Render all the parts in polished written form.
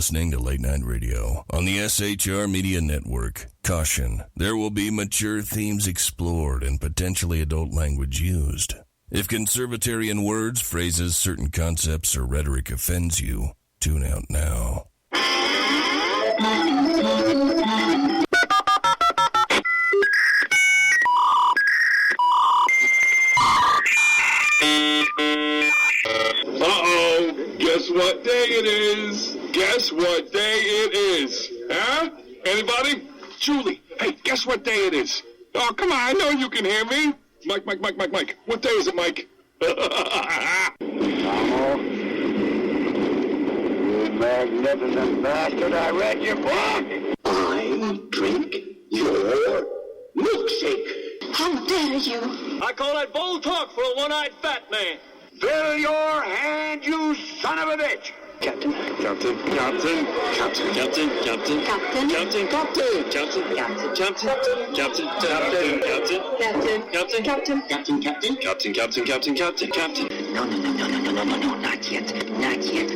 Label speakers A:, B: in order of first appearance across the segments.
A: listening to Late Night Radio on the SHR Media Network. Caution, there will be mature themes explored and potentially adult language used. If conservatarian words, phrases, certain concepts, or rhetoric offends you, tune out now.
B: Guess what day it is? Guess what day it is? Huh? Anybody? Julie, hey, guess what day it is? Oh, come on, I know you can hear me. Mike. What day is it, Mike?
C: You magnificent bastard, I read your book. I drink your milkshake.
D: How dare you?
E: I call that bold talk for a one-eyed fat man.
C: Fill your hand, you son of a bitch!
D: Captain.
E: Captain.
D: Captain.
E: Captain.
D: Captain.
E: Captain.
D: Captain.
E: Captain.
D: Captain.
E: Captain.
D: Captain.
E: Captain.
D: Captain.
E: Captain.
D: Captain.
E: Captain.
D: Captain.
E: Captain.
C: No, not yet.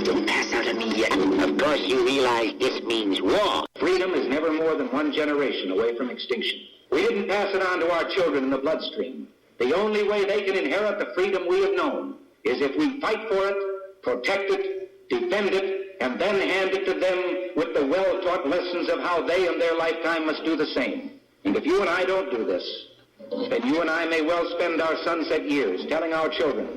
C: Don't pass out on me yet. Of course you realize this means war.
F: Freedom is never more than one generation away from extinction. We didn't pass it on to our children in the bloodstream. The only way they can inherit the freedom we have known is if we fight for it, protect it, defend it, and then hand it to them with the well-taught lessons of how they in their lifetime must do the same. And if you and I don't do this, then you and I may well spend our sunset years telling our children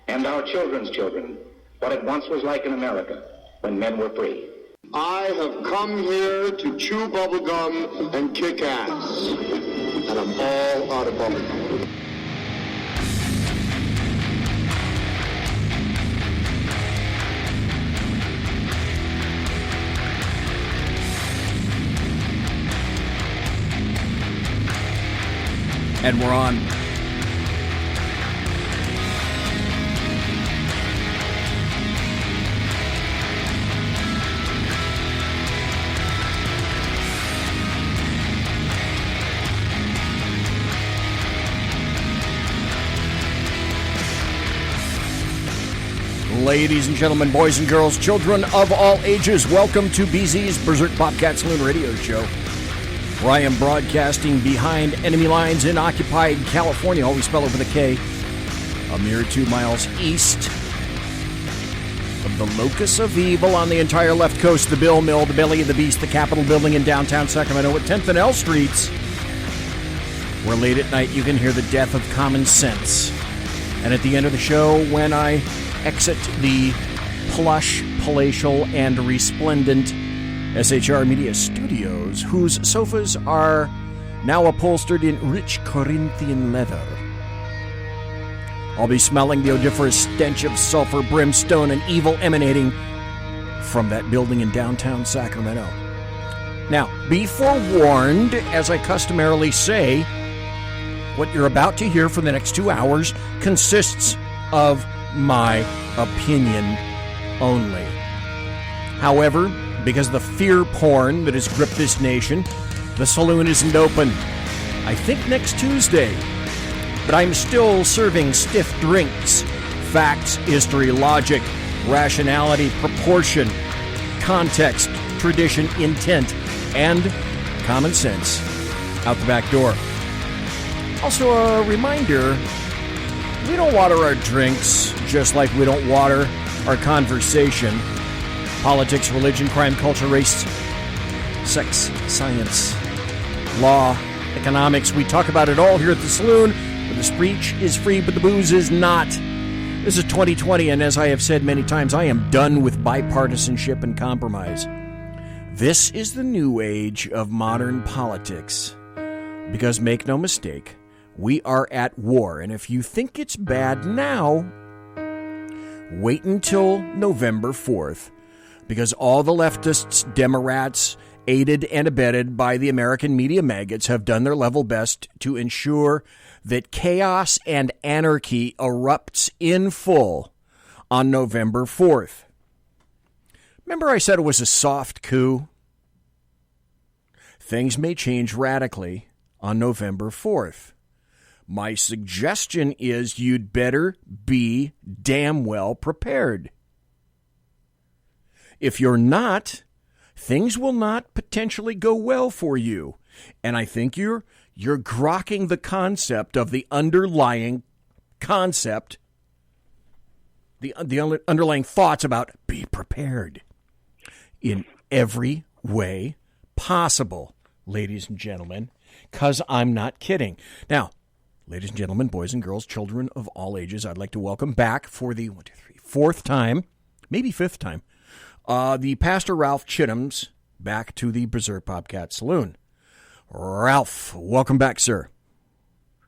F: and our children's children what it once was like in America when men were free.
B: I have come here to chew bubblegum and kick ass. And I'm all out of bubblegum.
G: And we're on. Ladies and gentlemen, boys and girls, children of all ages, welcome to BZ's Berserk Bobcat Saloon radio show, where I am broadcasting behind enemy lines in occupied California, always spelled with a K, a mere 2 miles east of the locus of evil on the entire left coast, the Bill Mill, the Belly of the Beast, the Capitol Building in downtown Sacramento at 10th and L Streets, where late at night you can hear the death of common sense. And at the end of the show, when I exit the plush, palatial, and resplendent SHR Media studios, whose sofas are now upholstered in rich Corinthian leather, I'll be smelling the odoriferous stench of sulfur, brimstone, and evil emanating from that building in downtown Sacramento. Now, be forewarned, as I customarily say, what you're about to hear for the next 2 hours consists of my opinion only. However, because of the fear porn that has gripped this nation, the saloon isn't open. I think next Tuesday. But I'm still serving stiff drinks, facts, history, logic, rationality, proportion, context, tradition, intent, and common sense out the back door. Also a reminder, we don't water our drinks just like we don't water our conversation. Politics, religion, crime, culture, race, sex, science, law, economics. We talk about it all here at the saloon, where the speech is free, but the booze is not. This is 2020, and as I have said many times, I am done with bipartisanship and compromise. This is the new age of modern politics. Because make no mistake, we are at war, and if you think it's bad now, wait until November 4th, because all the leftists, Democrats, aided and abetted by the American media maggots, have done their level best to ensure that chaos and anarchy erupts in full on November 4th. Remember I said it was a soft coup? Things may change radically on November 4th. My suggestion is you'd better be damn well prepared. If you're not, things will not potentially go well for you. And I think you're grokking the concept of the underlying concept, the underlying thoughts about be prepared in every way possible, ladies and gentlemen, because I'm not kidding. Now, ladies and gentlemen, boys and girls, children of all ages, I'd like to welcome back for the fourth time, maybe fifth time, the Pastor RALPH Chittams back to the Berserk Bobcat Saloon. Ralph, welcome back, sir.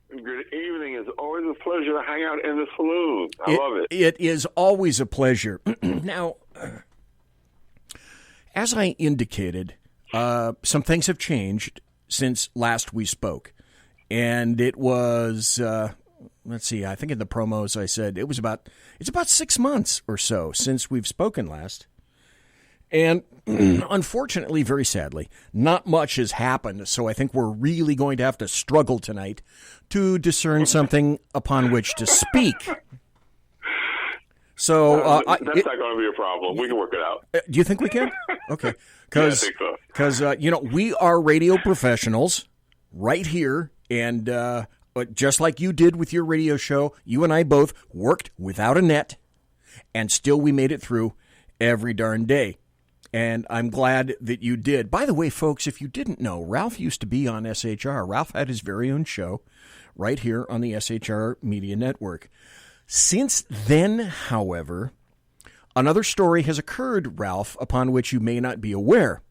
B: Good evening. It's always a pleasure to hang out in the saloon. I love it.
G: It is always a pleasure. Now, as I indicated, some things have changed since last we spoke. And it was, let's see, I think in the promos I said it's about 6 months or so since we've spoken last. And unfortunately, very sadly, not much has happened, so I think we're really going to have to struggle tonight to discern something upon which to speak. So
B: that's not going to be a problem. We can work it out.
G: Do you think we can? Okay.
B: Yeah, I think so.
G: Because, we are radio professionals right here, and just like you did with your radio show, you and I both worked without a net, and still we made it through every darn day. And I'm glad that you did. By the way, folks, if you didn't know, Ralph used to be on SHR. Ralph had his very own show right here on the SHR Media Network. Since then, however, another story has occurred, Ralph, upon which you may not be aware.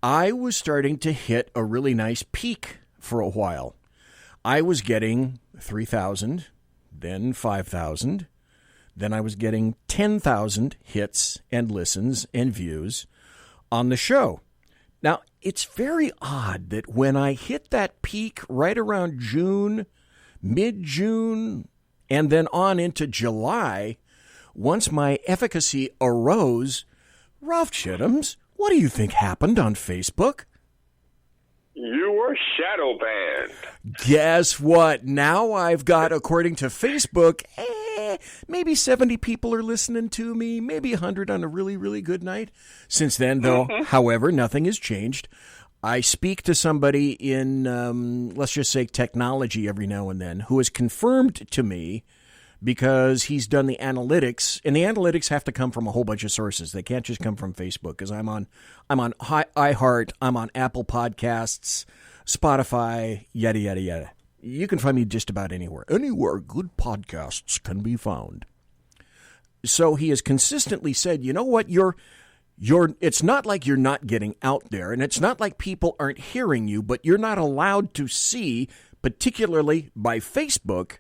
G: I was starting to hit a really nice peak for a while. I was getting 3,000, then 5,000. Then I was getting 10,000 hits and listens and views on the show. Now, it's very odd that when I hit that peak right around June, mid-June, and then on into July, once my efficacy arose, Ralph Chittams, what do you think happened on Facebook?
B: You were shadow banned.
G: Guess what? Now I've got, according to Facebook, maybe 70 people are listening to me, maybe 100 on a really, really good night. Since then, though, however, nothing has changed. I speak to somebody in, let's just say, technology every now and then, who has confirmed to me, because he's done the analytics, and the analytics have to come from a whole bunch of sources. They can't just come from Facebook, because I'm on iHeart, I'm on Apple Podcasts, Spotify, yada, yada, yada. You can find me just about anywhere. Anywhere good podcasts can be found. So he has consistently said, you know what, it's not like you're not getting out there, and it's not like people aren't hearing you, but you're not allowed to see, particularly by Facebook,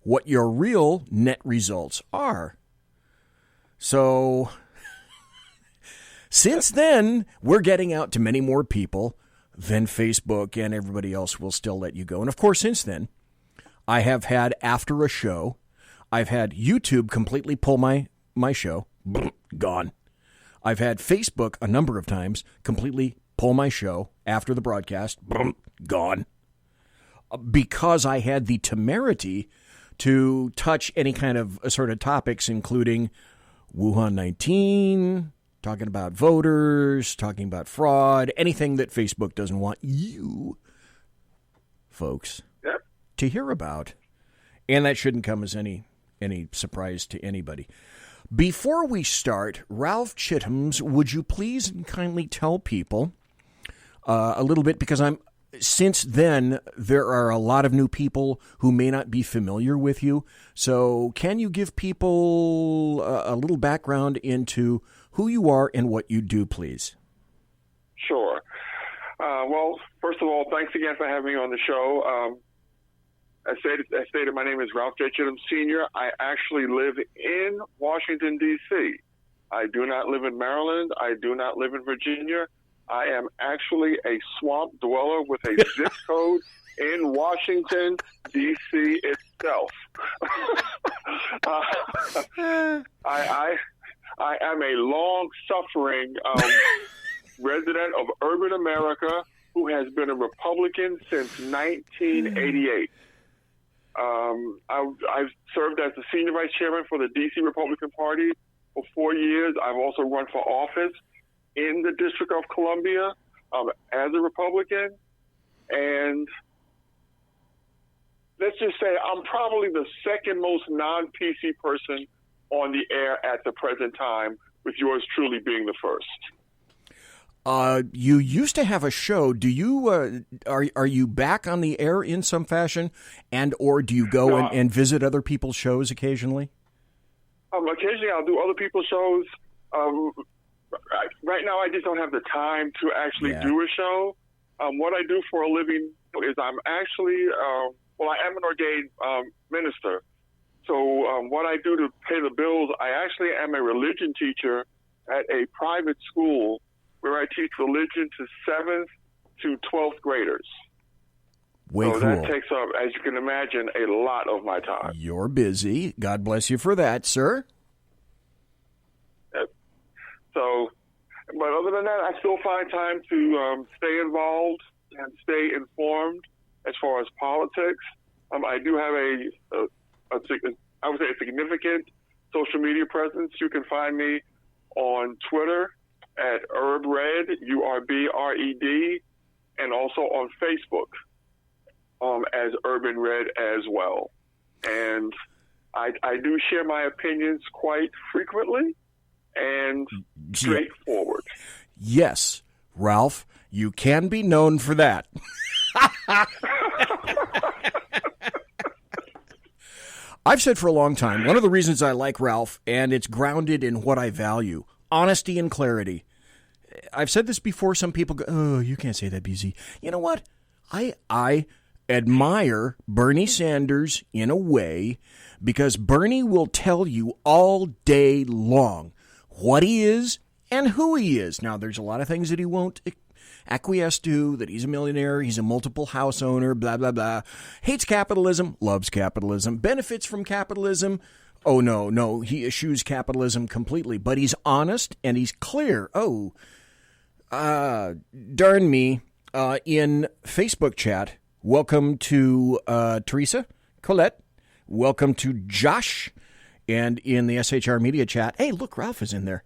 G: what your real net results are. So, since then, we're getting out to many more people than Facebook, and everybody else will still let you go. And of course, since then, I have had, after a show, I've had YouTube completely pull my show. Gone. I've had Facebook a number of times completely pull my show after the broadcast. Gone. Because I had the temerity to touch any kind of assorted topics, including Wuhan 19, talking about voters, talking about fraud, anything that Facebook doesn't want you, folks, to hear about. And that shouldn't come as any surprise to anybody. Before we start, RALPH Chittams, would you please and kindly tell people a little bit, because since then, there are a lot of new people who may not be familiar with you. So can you give people a little background into who you are and what you do, please?
B: Sure. Well, first of all, thanks again for having me on the show. As stated, my name is RALPH J CHITTAMS Sr. I actually live in Washington, D.C. I do not live in Maryland. I do not live in Virginia. I am actually a swamp dweller with a zip code in Washington, D.C. itself. I am a long-suffering resident of urban America who has been a Republican since 1988. I've served as the senior vice chairman for the D.C. Republican Party for 4 years. I've also run for office in the District of Columbia as a Republican. And let's just say I'm probably the second most non-PC person on the air at the present time, with yours truly being the first.
G: You used to have a show. Do you are you back on the air in some fashion, and or do you go and visit other people's shows occasionally?
B: Occasionally, I'll do other people's shows. Right now, I just don't have the time to actually do a show. What I do for a living is I'm actually, I am an ordained minister. So what I do to pay the bills, I actually am a religion teacher at a private school where I teach religion to 7th to 12th graders.
G: Way
B: so
G: cool.
B: That takes up, as you can imagine, a lot of my time.
G: You're busy. God bless you for that, sir.
B: So, but other than that, I still find time to stay involved and stay informed as far as politics. I do have I would say a significant social media presence. You can find me on Twitter at UrbRed, URBRED, and also on Facebook as Urban Red as well. And I do share my opinions quite frequently and straightforward.
G: Yes, Ralph, you can be known for that. I've said for a long time, one of the reasons I like Ralph, and it's grounded in what I value, honesty and clarity. I've said this before. Some people go, oh, you can't say that, BZ. You know what? I admire Bernie Sanders in a way because Bernie will tell you all day long what he is and who he is. Now, there's a lot of things that he won't acquiesce to, that he's a millionaire, he's a multiple house owner, blah, blah, blah. Hates capitalism, loves capitalism, benefits from capitalism. Oh, no, he eschews capitalism completely. But he's honest and he's clear. Darn me, in Facebook chat, welcome to Teresa, Colette, welcome to Josh, and in the SHR Media chat, hey, look, Ralph is in there.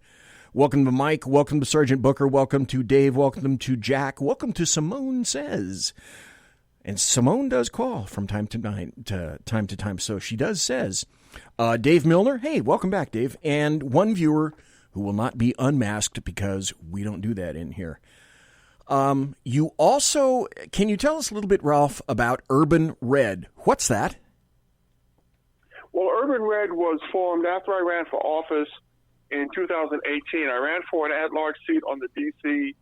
G: Welcome to Mike, welcome to Sergeant Booker, welcome to Dave, welcome to Jack, welcome to Simone Says. And Simone does call from time to time, so she does says. Dave Milner, hey, welcome back, Dave. And one viewer who will not be unmasked because we don't do that in here. You also, can you tell us a little bit, Ralph, about Urban Red? What's that?
B: Well, Urban Red was formed after I ran for office in 2018. I ran for an at-large seat on the D.C.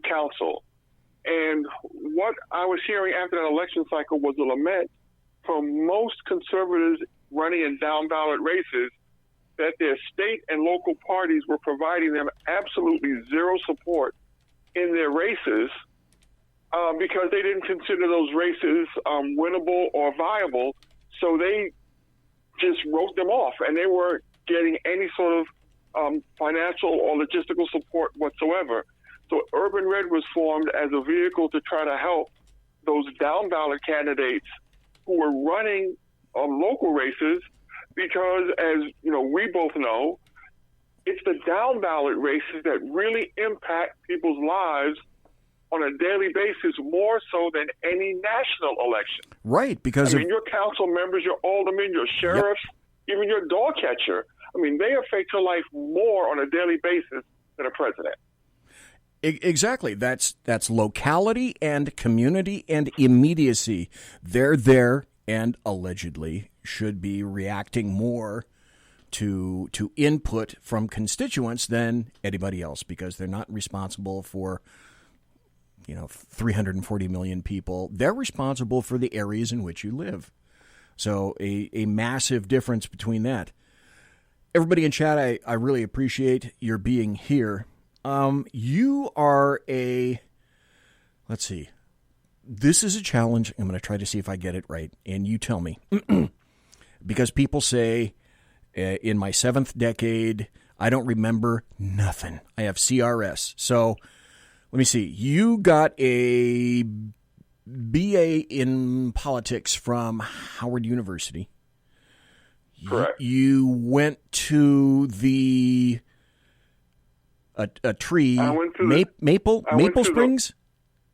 B: Council. And what I was hearing after that election cycle was a lament from most conservatives running in down-ballot races that their state and local parties were providing them absolutely zero support in their races because they didn't consider those races winnable or viable. So they just wrote them off, and they weren't getting any sort of financial or logistical support whatsoever. So Urban Red was formed as a vehicle to try to help those down-ballot candidates who were running local races because, as you know, we both know, it's the down-ballot races that really impact people's lives on a daily basis more so than any national election.
G: Right, because
B: your council members, your aldermen, your sheriffs, even your dog catcher, they affect your life more on a daily basis than a president.
G: Exactly. That's locality and community and immediacy. They're there and allegedly should be reacting more to input from constituents than anybody else because they're not responsible for 340 million people. They're responsible for the areas in which you live. So a massive difference between that. Everybody in chat, I really appreciate your being here. You are let's see. This is a challenge. I'm going to try to see if I get it right. And you tell me. Because people say, in my 7th decade, I don't remember nothing. I have CRS. So let me see. You got a BA in politics from Howard University.
B: Correct.
G: You went to a tree,
B: I went to
G: Maple Springs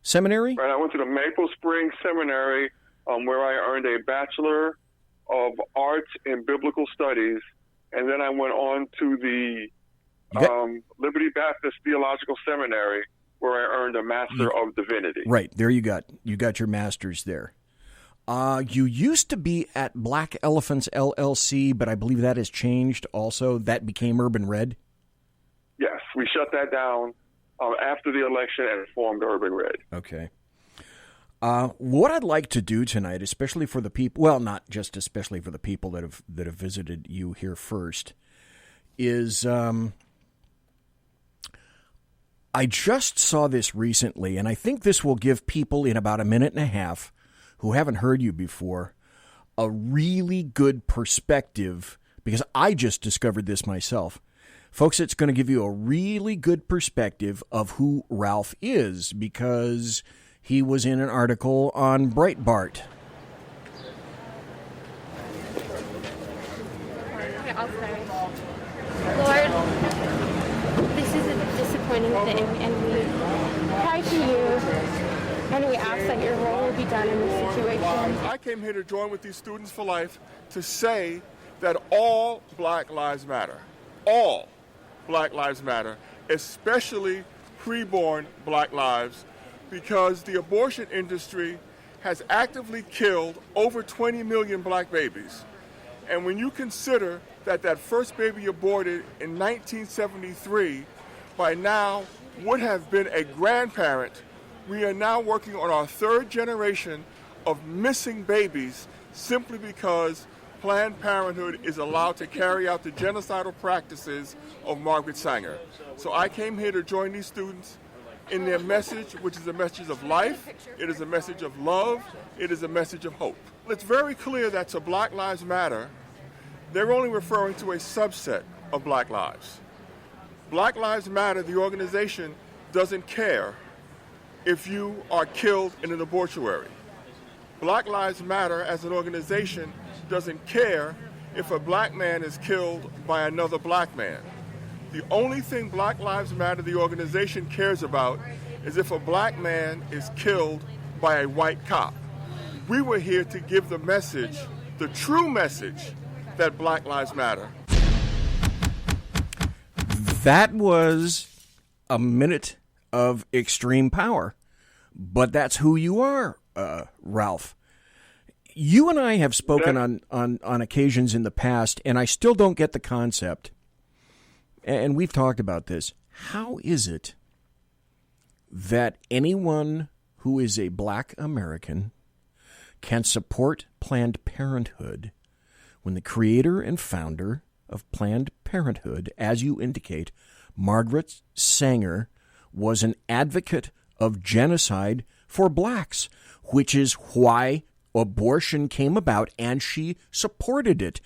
G: Seminary?
B: Right, I went to the Maple Springs Seminary where I earned a Bachelor of Arts in Biblical Studies, and then I went on to the Liberty Baptist Theological Seminary where I earned a Master of Divinity.
G: Right, there you got your master's there. You used to be at Black Elephants LLC, but I believe that has changed also. That became Urban Red?
B: Yes, we shut that down after the election and formed Urban Red.
G: Okay. What I'd like to do tonight, especially for the people, well, not just especially for the people that have visited you here first, is I just saw this recently, and I think this will give people in about a minute and a half who haven't heard you before a really good perspective, because I just discovered this myself. Folks, it's going to give you a really good perspective of who Ralph is, because he was in an article on Breitbart.
H: Lord, this is a disappointing thing, and we cry to you, and we ask that your will will be done in this situation.
I: I came here to join with these Students for Life to say that all Black lives matter. All Black lives matter, especially preborn Black lives, because the abortion industry has actively killed over 20 million Black babies. And when you consider that first baby aborted in 1973 by now would have been a grandparent, we are now working on our third generation of missing babies simply because Planned Parenthood is allowed to carry out the genocidal practices of Margaret Sanger. So I came here to join these students in their message, which is a message of life, it is a message of love, it is a message of hope. It's very clear that to Black Lives Matter, they're only referring to a subset of Black lives. Black Lives Matter, the organization, doesn't care if you are killed in an abortuary. Black Lives Matter as an organization doesn't care if a Black man is killed by another Black man. The only thing Black Lives Matter, the organization, cares about is if a Black man is killed by a white cop. We were here to give the message, the true message, that Black Lives Matter.
G: That was a minute of extreme power, but that's who you are, Ralph. You and I have spoken on occasions in the past, and I still don't get the concept, and we've talked about this. How is it that anyone who is a Black American can support Planned Parenthood when the creator and founder of Planned Parenthood, as you indicate, Margaret Sanger, was an advocate of genocide for Blacks, which is why abortion came about, and she supported it.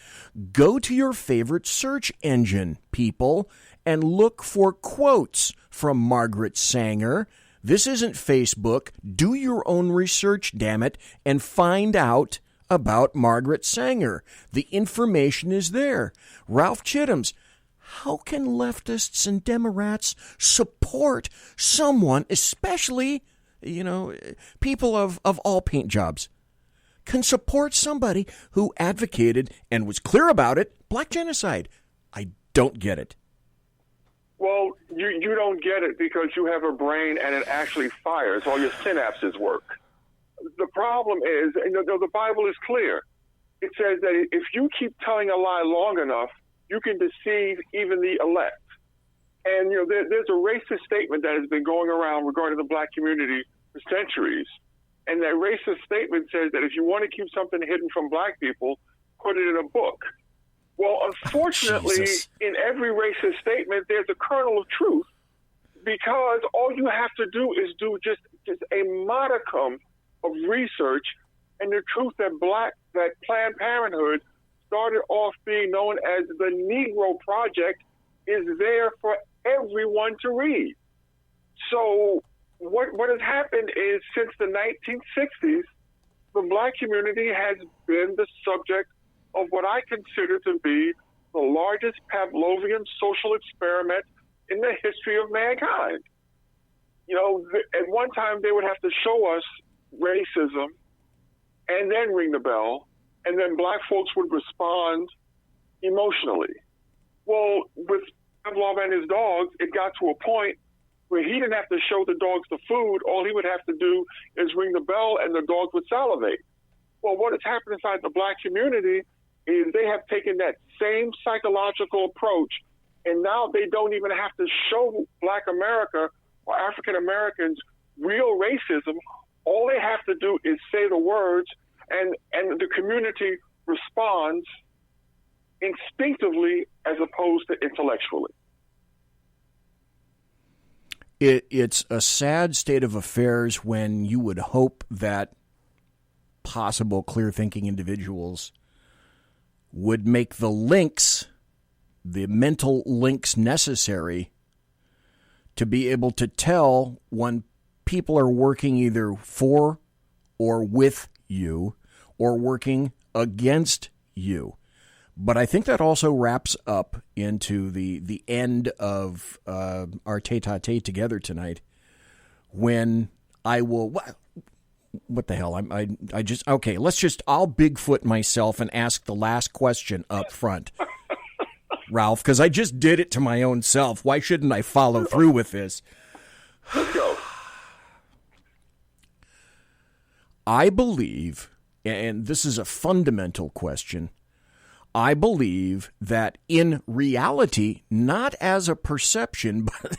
G: Go to your favorite search engine, people, and look for quotes from Margaret Sanger. This isn't Facebook. Do your own research, damn it, and find out about Margaret Sanger. The information is there. Ralph Chittams, how can leftists and Democrats support someone, especially, people of all paint jobs, can support somebody who advocated and was clear about it, Black genocide? I don't get it.
B: Well, you don't get it because you have a brain and it actually fires. All your synapses work. The problem is, the Bible is clear. It says that if you keep telling a lie long enough, you can deceive even the elect. And, there's a racist statement that has been going around regarding the Black community for centuries. And that racist statement says that if you want to keep something hidden from Black people, put it in a book. Well, unfortunately, in every racist statement, there's a kernel of truth, because all you have to do is do just a modicum of research, and the truth that Planned Parenthood started off being known as the Negro Project is there for everyone to read. So what has happened is, since the 1960s, the Black community has been the subject
I: of what I consider to be the largest Pavlovian social experiment in the history of mankind. You know, at one time they would have to show us racism and then ring the bell, and then black folks would respond emotionally. Well, with Pavlov and his dogs, it got to a point where he didn't have to show the dogs the food. All he would have to do is ring the bell and the dogs would salivate. Well, what has happened inside the black community is they have taken that same psychological approach, and now they don't even have to show black America or African Americans real racism. All they have to do is say the words, and the community responds instinctively as opposed to intellectually.
G: It's a sad state of affairs when you would hope that possible clear-thinking individuals would make the links, the mental links necessary to be able to tell when people are working either for or with you or working against you. But I think that also wraps up into the end of our tete-a-tete together tonight, when I will... What the hell? I just... Okay, I'll Bigfoot myself and ask the last question up front, Ralph, because I just did it to my own self. Why shouldn't I follow through with this?
I: Let's go.
G: I believe, and this is a fundamental question, I believe that in reality, not as a perception, but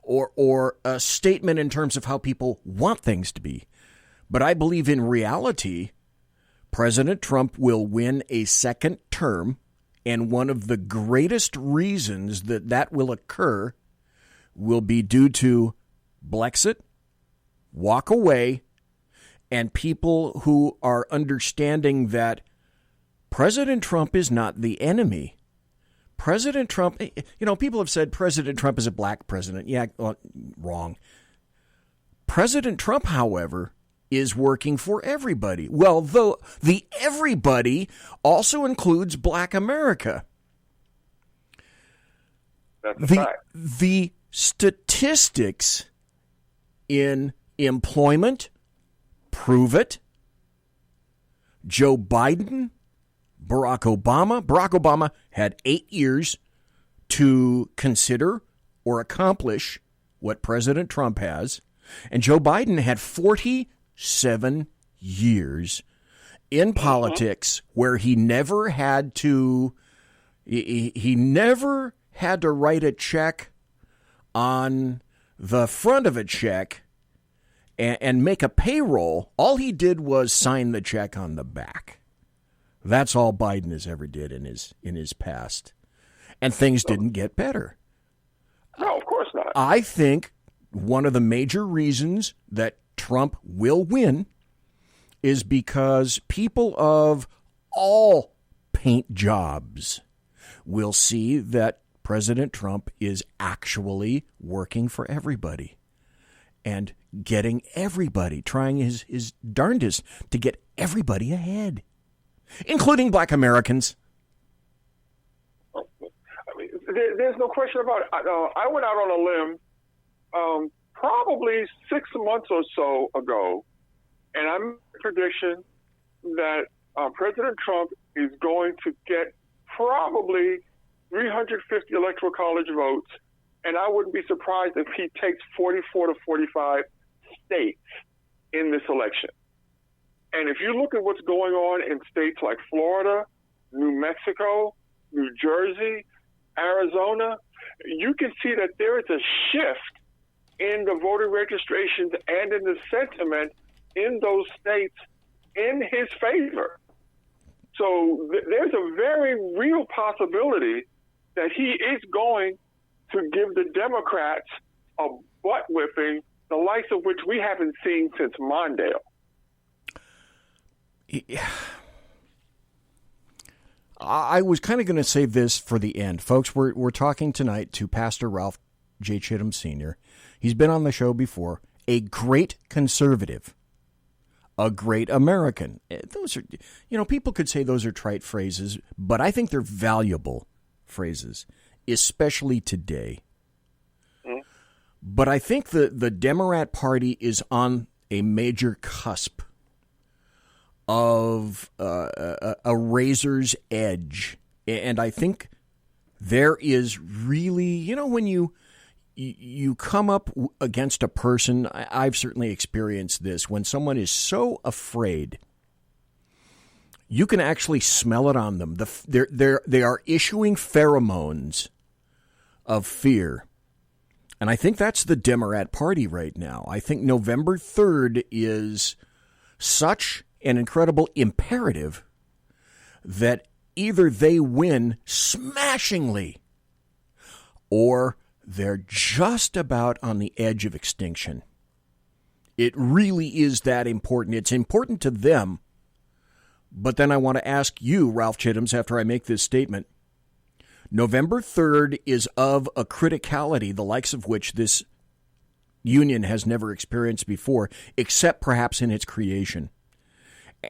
G: or a statement in terms of how people want things to be, but I believe in reality, President Trump will win a second term, and one of the greatest reasons that will occur will be due to Blexit, walk away, and people who are understanding that President Trump is not the enemy. President Trump, people have said President Trump is a black president. Yeah, well, wrong. President Trump, however, is working for everybody. Well, though the everybody also includes black America.
I: That's a fact.
G: The statistics in employment prove it. Joe Biden, Barack Obama had 8 years to consider or accomplish what President Trump has. And Joe Biden had 47 years in politics where he never had to write a check on the front of a check and make a payroll. All he did was sign the check on the back. That's all Biden has ever did in his past. And things didn't get better.
I: No, of course not.
G: I think one of the major reasons that Trump will win is because people of all paint jobs will see that President Trump is actually working for everybody and getting everybody, trying his darndest to get everybody ahead, including black Americans.
I: I mean, there's no question about it. I went out on a limb probably 6 months or so ago, and I made a prediction that President Trump is going to get probably 350 electoral college votes, and I wouldn't be surprised if he takes 44 to 45 states in this election. And if you look at what's going on in states like Florida, New Mexico, New Jersey, Arizona, you can see that there is a shift in the voter registrations and in the sentiment in those states in his favor. So there's a very real possibility that he is going to give the Democrats a butt whipping, the likes of which we haven't seen since Mondale.
G: I was kind of going to save this for the end. Folks, we're talking tonight to Pastor RALPH J CHITTAMS Sr. He's been on the show before, a great conservative, a great American. Those are, people could say those are trite phrases, but I think they're valuable phrases, especially today. But I think the Democrat Party is on a major cusp of a razor's edge. And I think there is really, when you come up against a person, I've certainly experienced this, when someone is so afraid, you can actually smell it on them. They are issuing pheromones of fear. And I think that's the Democrat Party right now. I think November 3rd is such an incredible imperative that either they win smashingly or they're just about on the edge of extinction. It really is that important. It's important to them. But then I want to ask you, Ralph Chittams, after I make this statement, November 3rd is of a criticality, the likes of which this union has never experienced before, except perhaps in its creation.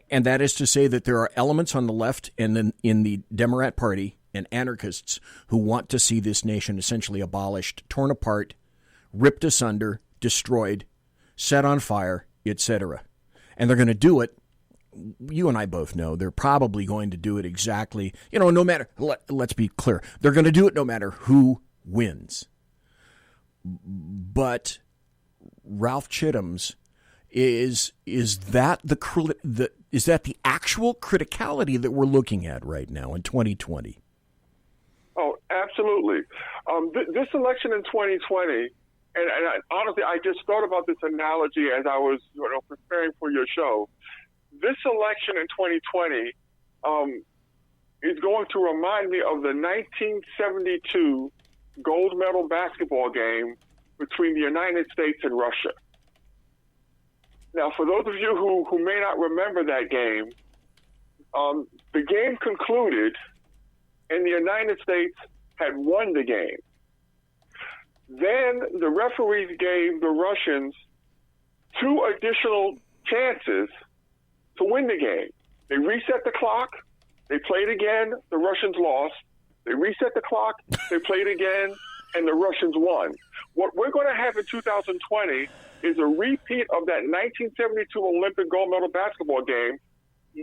G: And that is to say that there are elements on the left and then in the Democrat Party and anarchists who want to see this nation essentially abolished, torn apart, ripped asunder, destroyed, set on fire, etc. And they're going to do it. You and I both know they're probably going to do it exactly, no matter, let's be clear, they're going to do it no matter who wins. But Ralph Chittams, is that the actual criticality that we're looking at right now in 2020?
I: Oh, absolutely. This election in 2020, and honestly, I just thought about this analogy as I was preparing for your show. This election in 2020 is going to remind me of the 1972 gold medal basketball game between the United States and Russia. Now, for those of you who may not remember that game, the game concluded and the United States had won the game. Then the referees gave the Russians 2 additional chances to win the game. They reset the clock, they played again, the Russians lost. They reset the clock, they played again, and the Russians won. What we're going to have in 2020 is a repeat of that 1972 Olympic gold medal basketball game,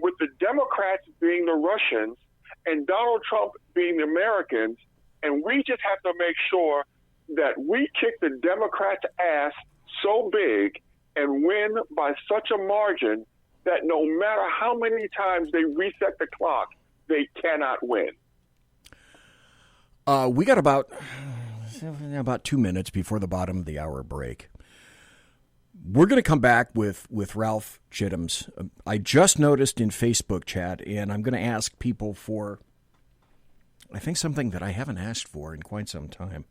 I: with the Democrats being the Russians and Donald Trump being the Americans, and we just have to make sure that we kick the Democrats' ass so big and win by such a margin that no matter how many times they reset the clock, they cannot win.
G: We got about 2 minutes before the bottom of the hour break. We're going to come back with Ralph Chittams. I just noticed in Facebook chat, and I'm going to ask people for, I think, something that I haven't asked for in quite some time.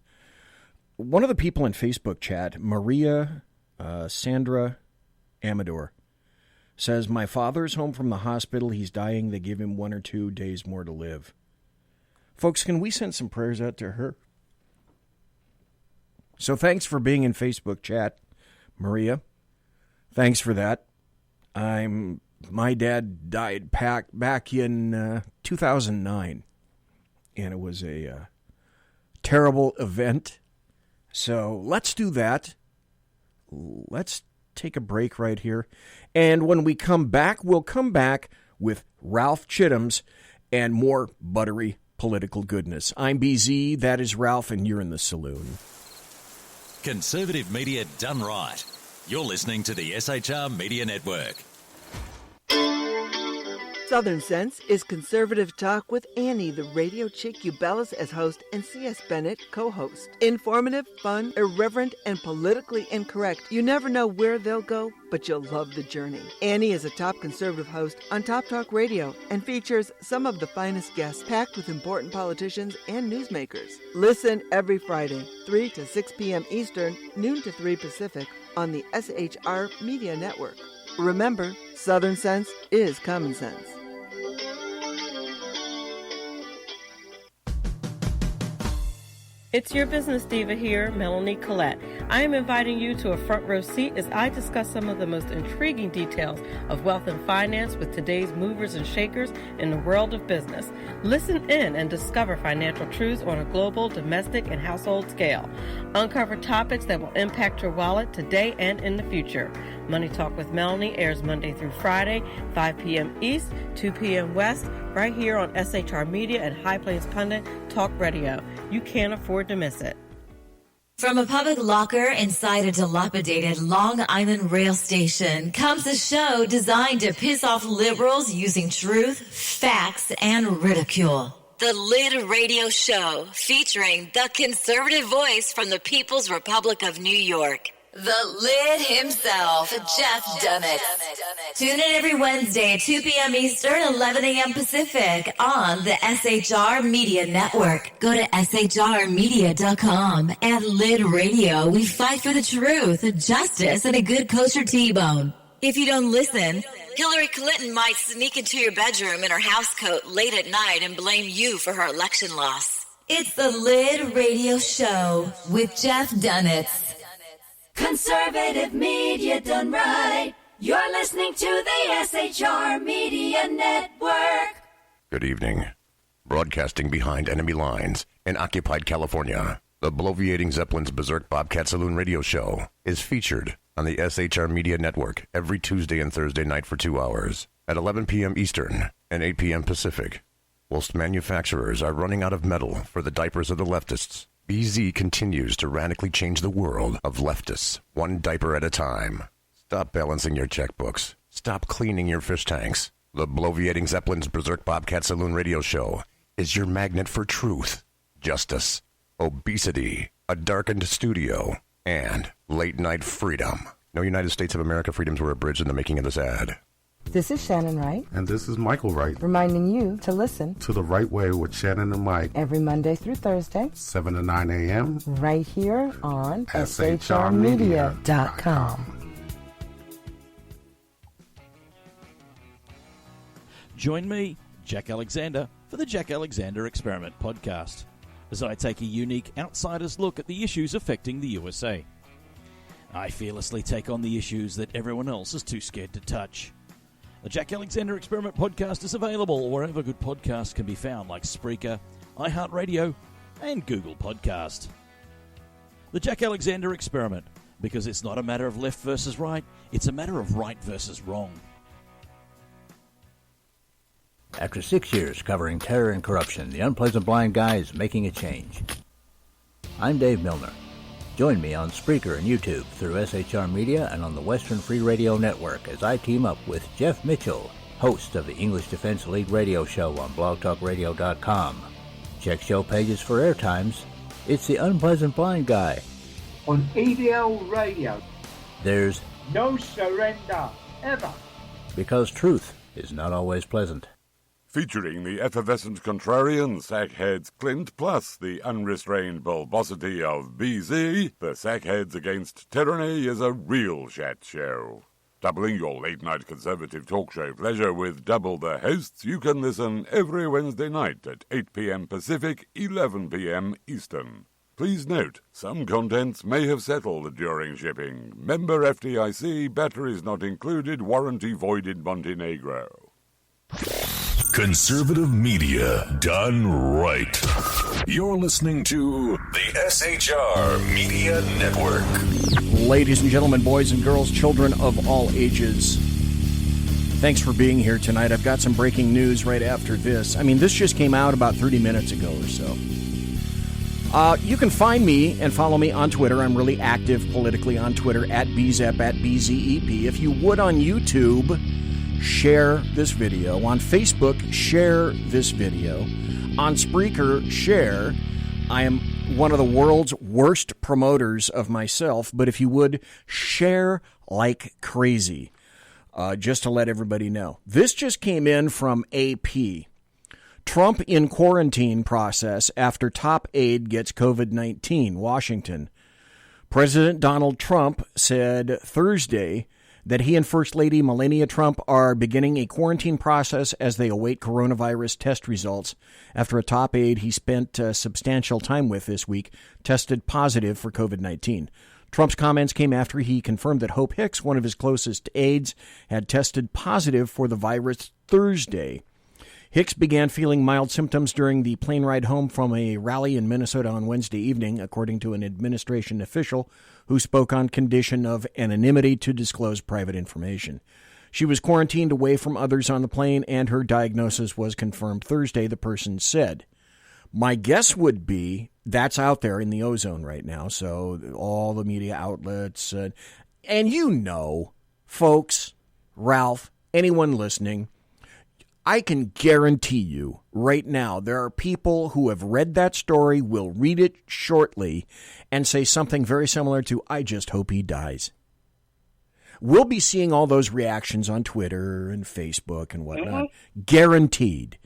G: One of the people in Facebook chat, Maria Sandra Amador, says, my father's home from the hospital. He's dying. They give him 1 or 2 days more to live. Folks, can we send some prayers out to her? So thanks for being in Facebook chat, Maria. Thanks for that. My dad died back in 2009, and it was a terrible event. So let's do that. Let's take a break right here. And when we come back, we'll come back with Ralph Chittams and more buttery political goodness. I'm BZ, that is Ralph, and you're in the Saloon.
J: Conservative media done right. You're listening to the SHR Media Network.
K: Southern Sense is conservative talk with Annie, the radio chick you bellows as host, and C.S. Bennett co-host. Informative, fun, irreverent, and politically incorrect. You never know where they'll go, but you'll love the journey. Annie is a top conservative host on Top Talk Radio and features some of the finest guests packed with important politicians and newsmakers. Listen every Friday, 3 to 6 p.m. Eastern, noon to 3 Pacific, on the SHR Media Network. Remember, Southern Sense is common sense.
L: It's your business diva here, Melanie Collette. I am inviting you to a front row seat as I discuss some of the most intriguing details of wealth and finance with today's movers and shakers in the world of business. Listen in and discover financial truths on a global, domestic, and household scale. Uncover topics that will impact your wallet today and in the future. Money Talk with Melanie airs Monday through Friday, 5 p.m. East, 2 p.m. West, right here on SHR Media and High Plains Pundit Talk Radio. You can't afford to miss it.
M: From a public locker inside a dilapidated Long Island rail station comes a show designed to piss off liberals using truth, facts, and ridicule. The Lid Radio Show, featuring the conservative voice from the People's Republic of New York. The Lid himself, Jeff Dunnett. Tune in every Wednesday at 2 p.m. Eastern, 11 a.m. Pacific on the SHR Media Network. Go to shrmedia.com. At Lid Radio, we fight for the truth, justice, and a good kosher T-bone. If you don't listen, Hillary Clinton might sneak into your bedroom in her housecoat late at night and blame you for her election loss. It's the Lid Radio Show with Jeff Dunnett.
N: Conservative media done right. You're listening to the SHR Media Network.
O: Good evening. Broadcasting behind enemy lines in occupied California, the bloviating Zeppelin's Berserk Bobcat Saloon radio show is featured on the SHR Media Network every Tuesday and Thursday night for 2 hours at 11 p.m. Eastern and 8 p.m. Pacific. Whilst manufacturers are running out of metal for the diapers of the leftists, BZ continues to radically change the world of leftists, one diaper at a time. Stop balancing your checkbooks. Stop cleaning your fish tanks. The bloviating Zeppelin's Berserk Bobcat Saloon radio show is your magnet for truth, justice, obesity, a darkened studio, and late-night freedom. No United States of America freedoms were abridged in the making of this ad.
P: This is Shannon Wright.
Q: And this is Michael Wright.
P: Reminding you to listen
Q: to The Right Way with Shannon and Mike.
P: Every Monday through Thursday.
Q: 7 to 9 a.m.
P: Right here on shrmedia.com.
R: Join me, Jack Alexander, for the Jack Alexander Experiment podcast, as I take a unique outsider's look at the issues affecting the USA. I fearlessly take on the issues that everyone else is too scared to touch. The Jack Alexander Experiment podcast is available wherever good podcasts can be found, like Spreaker, iHeartRadio, and Google Podcast. The Jack Alexander Experiment, because it's not a matter of left versus right, it's a matter of right versus wrong.
S: After 6 years covering terror and corruption, the unpleasant blind guy is making a change. I'm Dave Milner. Join me on Spreaker and YouTube through SHR Media and on the Western Free Radio Network as I team up with Jeff Mitchell, host of the English Defense League radio show on blogtalkradio.com. Check show pages for airtimes. It's the Unpleasant Blind Guy.
T: On EDL Radio.
S: There's
T: no surrender, ever.
S: Because truth is not always pleasant.
U: Featuring the effervescent contrarian Sackheads Clint, plus the unrestrained bulbosity of BZ, the Sackheads Against Tyranny is a real chat show. Doubling your late-night conservative talk show pleasure with double the hosts, you can listen every Wednesday night at 8 p.m. Pacific, 11 p.m. Eastern. Please note, some contents may have settled during shipping. Member FDIC, batteries not included, warranty void in Montenegro.
A: Conservative media done right. You're listening to the SHR Media Network.
G: Ladies and gentlemen, boys and girls, children of all ages, thanks for being here tonight. I've got some breaking news right after this. I mean, this just came out about 30 minutes ago or so. You can find me and follow me on Twitter. I'm really active politically on Twitter, at BZEP, at BZEP. If you would on YouTube, share this video. On Facebook, share this video. On Spreaker, share. I am one of the world's worst promoters of myself, but if you would, share like crazy, just to let everybody know. This just came in from AP. Trump in quarantine process after top aide gets COVID-19, Washington. President Donald Trump said Thursday that he and First Lady Melania Trump are beginning a quarantine process as they await coronavirus test results after a top aide he spent substantial time with this week tested positive for COVID-19. Trump's comments came after he confirmed that Hope Hicks, one of his closest aides, had tested positive for the virus Thursday. Hicks began feeling mild symptoms during the plane ride home from a rally in Minnesota on Wednesday evening, according to an administration official who spoke on condition of anonymity to disclose private information. She was quarantined away from others on the plane, and her diagnosis was confirmed Thursday, the person said. My guess would be that's out there in the ozone right now, so all the media outlets, and you know, folks, Ralph, anyone listening, I can guarantee you right now there are people who have read that story, will read it shortly, and say something very similar to, I just hope he dies. We'll be seeing all those reactions on Twitter and Facebook and whatnot. Guaranteed.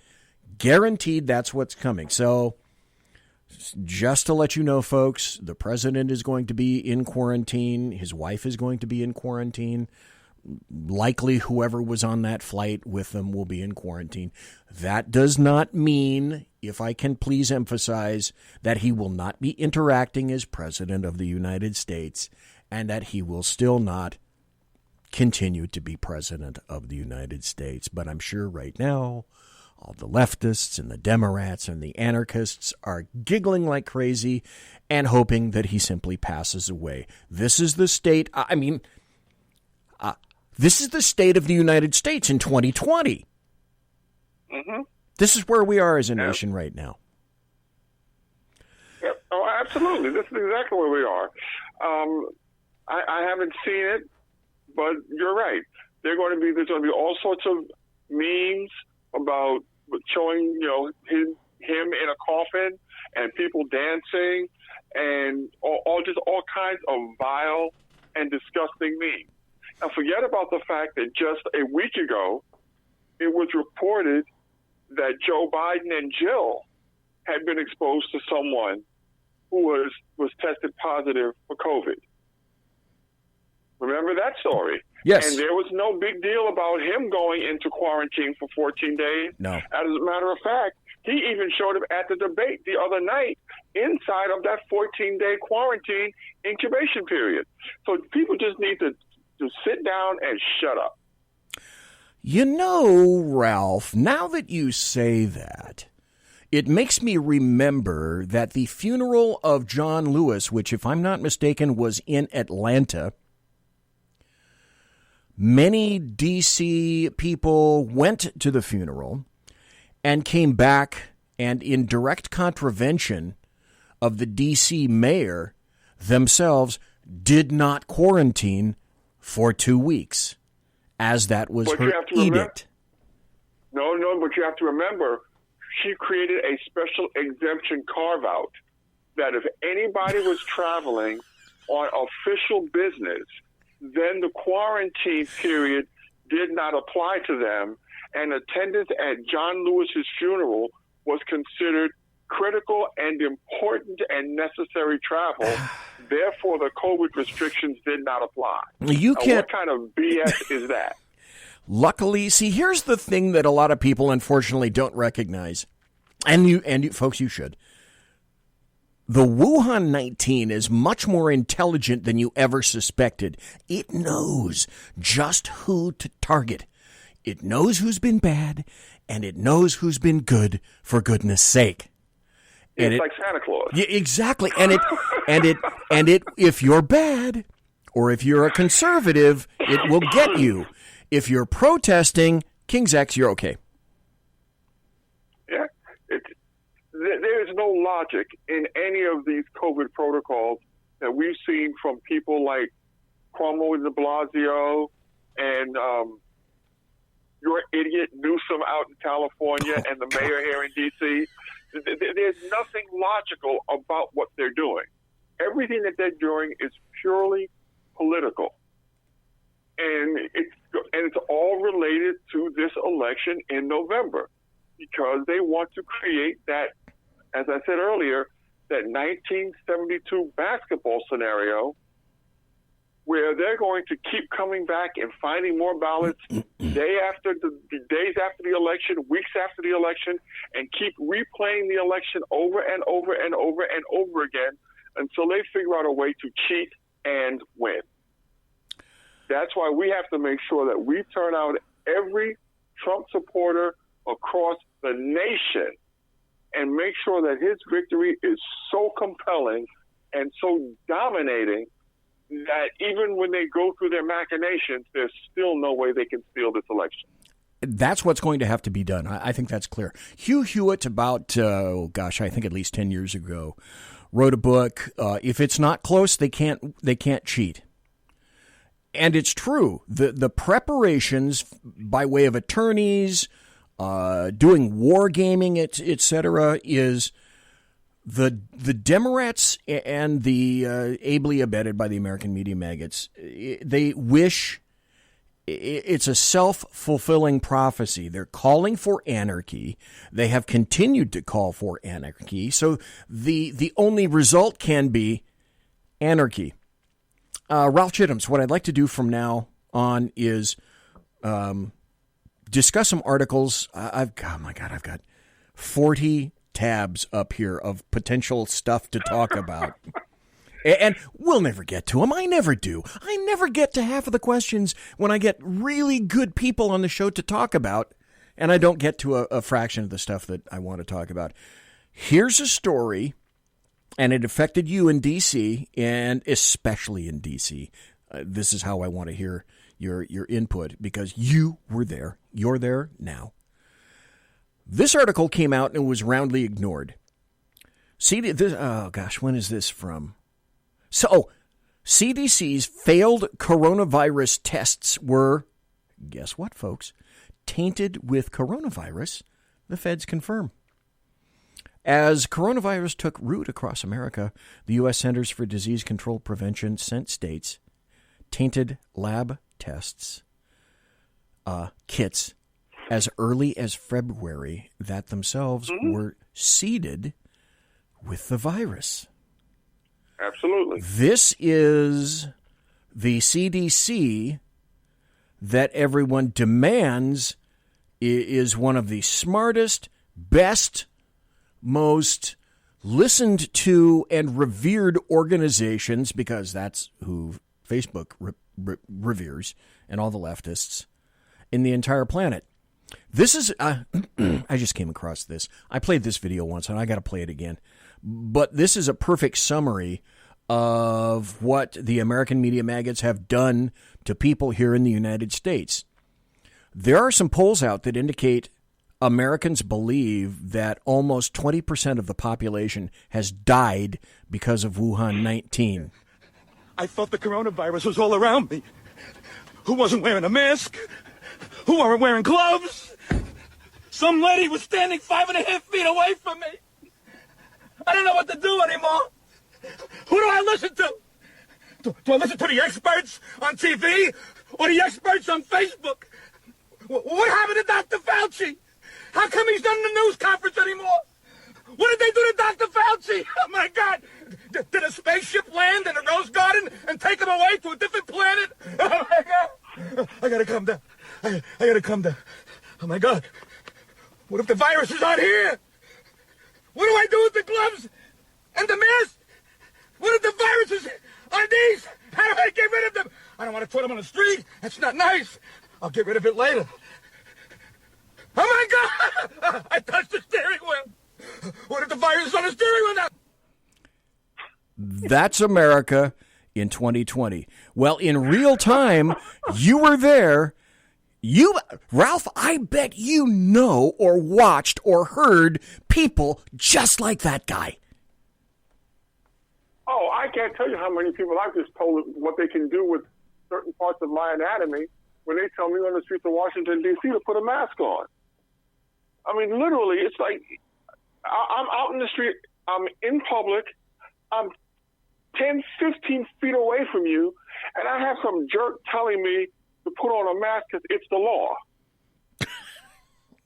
G: Guaranteed that's what's coming. So just to let you know, folks, the president is going to be in quarantine. His wife is going to be in quarantine. Likely whoever was on that flight with them will be in quarantine. That does not mean, if I can please emphasize, that he will not be interacting as president of the United States and that he will still not continue to be president of the United States. But I'm sure right now all the leftists and the Democrats and the anarchists are giggling like crazy and hoping that he simply passes away. This is the state, this is the state of the United States in 2020.
B: Mm-hmm.
G: This is where we are as a nation right now.
B: Yep. Oh, absolutely. This is exactly where we are. I haven't seen it, but you're right. There's going to be all sorts of memes about showing, him in a coffin and people dancing and all kinds of vile and disgusting memes. Now, forget about the fact that just a week ago, it was reported that Joe Biden and Jill had been exposed to someone who was tested positive for COVID. Remember that story?
G: Yes.
B: And there was no big deal about him going into quarantine for 14 days.
G: No.
B: As a matter of fact, he even showed up at the debate the other night inside of that 14-day quarantine incubation period. So people just need to sit down and shut up.
G: You know, Ralph, now that you say that, it makes me remember that the funeral of John Lewis, which, if I'm not mistaken, was in Atlanta, many D.C. people went to the funeral and came back, and in direct contravention of the D.C. mayor themselves, did not quarantine for 2 weeks, as that was her edict.
B: No, but you have to remember, she created a special exemption carve-out that if anybody was traveling on official business, then the quarantine period did not apply to them, and attendance at John Lewis's funeral was considered critical and important and necessary travel. Therefore, the COVID restrictions did not apply.
G: You can't.
B: What kind of BS is that?
G: Luckily, see, here's the thing that a lot of people unfortunately don't recognize, and you folks, you should. The Wuhan 19 is much more intelligent than you ever suspected. It knows just who to target. It knows who's been bad, and it knows who's been good, for goodness sake.
B: It's like Santa Claus.
G: Yeah, exactly. And it, if you're bad, or if you're a conservative, it will get you. If you're protesting, King's X, you're okay.
B: Yeah. There's no logic in any of these COVID protocols that we've seen from people like Cuomo de Blasio and your idiot Newsom out in California and the mayor here in D.C. There's nothing logical about what they're doing. Everything that they're doing is purely political. And it's all related to this election in November, because they want to create that, as I said earlier, that 1972 basketball scenario where they're going to keep coming back and finding more ballots days after the election, weeks after the election, and keep replaying the election over and over and over and over again until they figure out a way to cheat and win. That's why we have to make sure that we turn out every Trump supporter across the nation and make sure that his victory is so compelling and so dominating that even when they go through their machinations, there's still no way they can steal this election.
G: That's what's going to have to be done. I think that's clear. Hugh Hewitt, about, I think at least 10 years ago, wrote a book, If It's Not Close, They Can't Cheat. And it's true. The preparations by way of attorneys, doing war gaming, et cetera, is the Democrats and the ably abetted by the American media maggots. They wish it's a self-fulfilling prophecy. They're calling for anarchy. They have continued to call for anarchy. So the only result can be anarchy. Ralph Chittams, what I'd like to do from now on is discuss some articles. I've got 40 tabs up here of potential stuff to talk about. And we'll never get to them. I never do. I never get to half of the questions when I get really good people on the show to talk about, and I don't get to a fraction of the stuff that I want to talk about. Here's a story, and it affected you in D.C., and especially in D.C. This is how I want to hear your input, because you were there. You're there now. This article came out and was roundly ignored. When is this from? CDC's failed coronavirus tests were, guess what, folks, tainted with coronavirus, the feds confirm. As coronavirus took root across America, the U.S. Centers for Disease Control Prevention sent states tainted lab tests, kits, as early as February that themselves were seeded with the virus.
B: Absolutely.
G: This is the CDC that everyone demands is one of the smartest, best, most listened to and revered organizations, because that's who Facebook reveres and all the leftists in the entire planet. This is, I just came across this. I played this video once, and I got to play it again. But this is a perfect summary of what the American media maggots have done to people here in the United States. There are some polls out that indicate Americans believe that almost 20% of the population has died because of Wuhan 19.
D: I thought the coronavirus was all around me. Who wasn't wearing a mask? Who weren't wearing gloves? Some lady was standing 5.5 feet away from me. I don't know what to do anymore. Who do I listen to? Do I listen to the experts on TV or the experts on Facebook? What happened to Dr. Fauci? How come he's not in the news conference anymore? What did they do to Dr. Fauci? Oh, my God. Did a spaceship land in a rose garden and take him away to a different planet? Oh, my God. I got to calm down. I got to calm down. Oh, my God. What if the virus is out here? What do I do with the gloves and the mask? What if the virus is on these? How do I get rid of them? I don't want to put them on the street. That's not nice. I'll get rid of it later. Oh, my God! I touched the steering wheel. What if the virus is on the steering wheel now?
G: That's America in 2020. Well, in real time, you were there. Ralph, I bet you know or watched or heard people just like that guy.
B: Oh, I can't tell you how many people I've just told what they can do with certain parts of my anatomy when they tell me on the streets of Washington, D.C. to put a mask on. I mean, literally, it's like I'm out in the street, I'm in public, I'm 10, 15 feet away from you, and I have some jerk telling me to put on a mask because it's the law.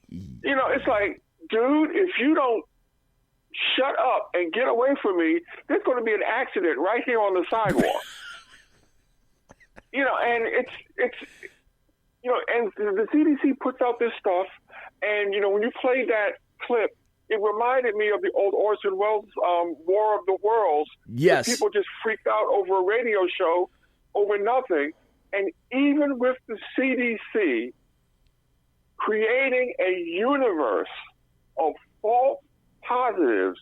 B: You know, it's like, dude, if you don't shut up and get away from me, there's going to be an accident right here on the sidewalk.
I: And it's and the CDC puts out this stuff, and when you play that clip, it reminded me of the old Orson Welles War of the Worlds.
G: Yes.
I: People just freaked out over a radio show over nothing. And even with the CDC creating a universe of false positives,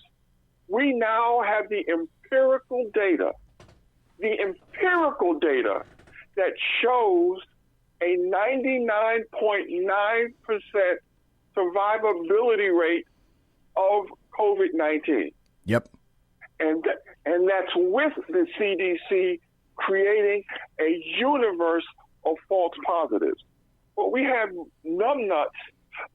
I: we now have the empirical data that shows a 99.9% survivability rate of COVID-19.
G: Yep.
I: And that's with the CDC creating a universe of false positives. Well, we have numbnuts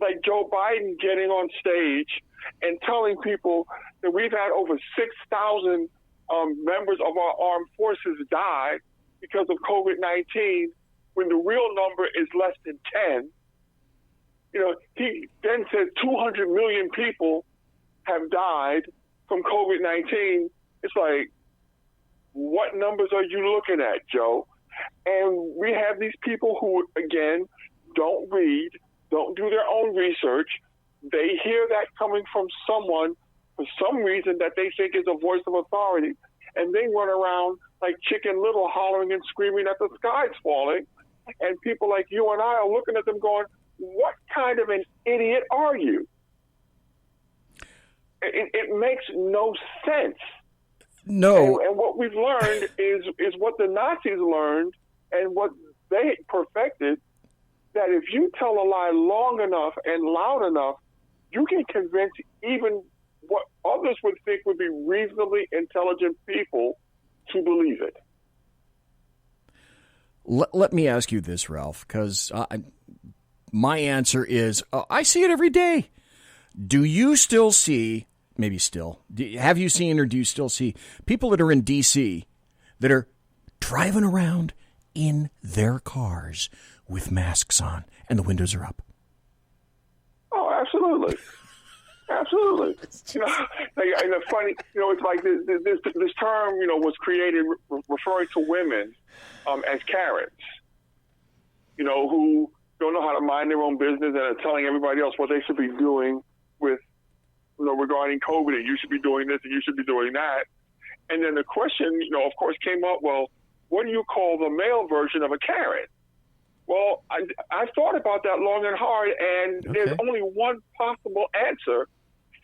I: like Joe Biden getting on stage and telling people that we've had over 6,000 members of our armed forces die because of COVID-19 when the real number is less than 10. He then said 200 million people have died from COVID-19. It's like, what numbers are you looking at, Joe? And we have these people who, again, don't read, don't do their own research. They hear that coming from someone for some reason that they think is a voice of authority, and they run around like Chicken Little hollering and screaming that the sky's falling. And people like you and I are looking at them going, what kind of an idiot are you? It makes no sense.
G: No.
I: And what we've learned is what the Nazis learned and what they perfected, that if you tell a lie long enough and loud enough, you can convince even what others would think would be reasonably intelligent people to believe it.
G: Let me ask you this, Ralph, because my answer is I see it every day. Do you still see, maybe still, have you seen or do you still see people that are in D.C. that are driving around in their cars with masks on and the windows are up?
I: Oh, absolutely. Absolutely. And the funny, it's like this term, was created referring to women as Karens, who don't know how to mind their own business and are telling everybody else what they should be doing with, regarding COVID, and you should be doing this and you should be doing that. And then the question, of course, came up, well, what do you call the male version of a Karen? Well, I thought about that long and hard, and there's only one possible answer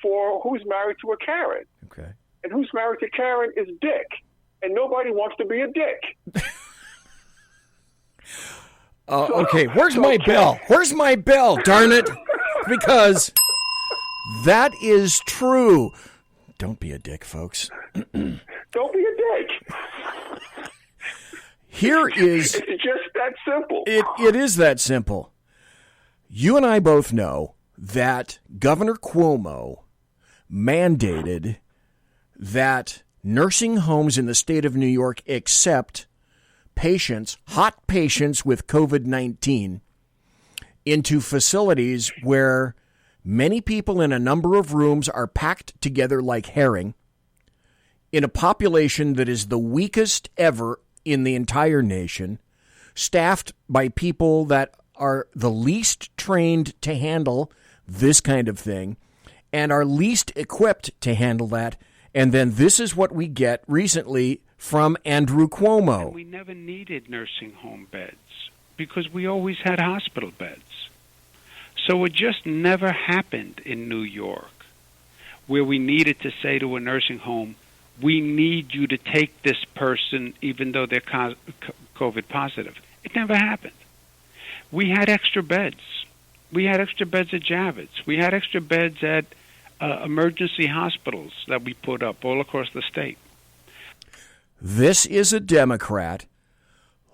I: for who's married to a Karen.
G: Okay.
I: And who's married to Karen is Dick. And nobody wants to be a dick.
G: Okay, where's my bell? Where's my bell, darn it? Because that is true. Don't be a dick, folks.
I: Don't be a dick.
G: Here is...
I: It's just that simple.
G: It is that simple. You and I both know that Governor Cuomo mandated that nursing homes in the state of New York accept patients, hot patients with COVID-19, into facilities where many people in a number of rooms are packed together like herring in a population that is the weakest ever in the entire nation, staffed by people that are the least trained to handle this kind of thing and are least equipped to handle that. And then this is what we get recently from Andrew Cuomo.
E: And we never needed nursing home beds because we always had hospital beds. So it just never happened in New York where we needed to say to a nursing home, we need you to take this person even though they're COVID positive. It never happened. We had extra beds. We had extra beds at Javits. We had extra beds at emergency hospitals that we put up all across the state.
G: This is a Democrat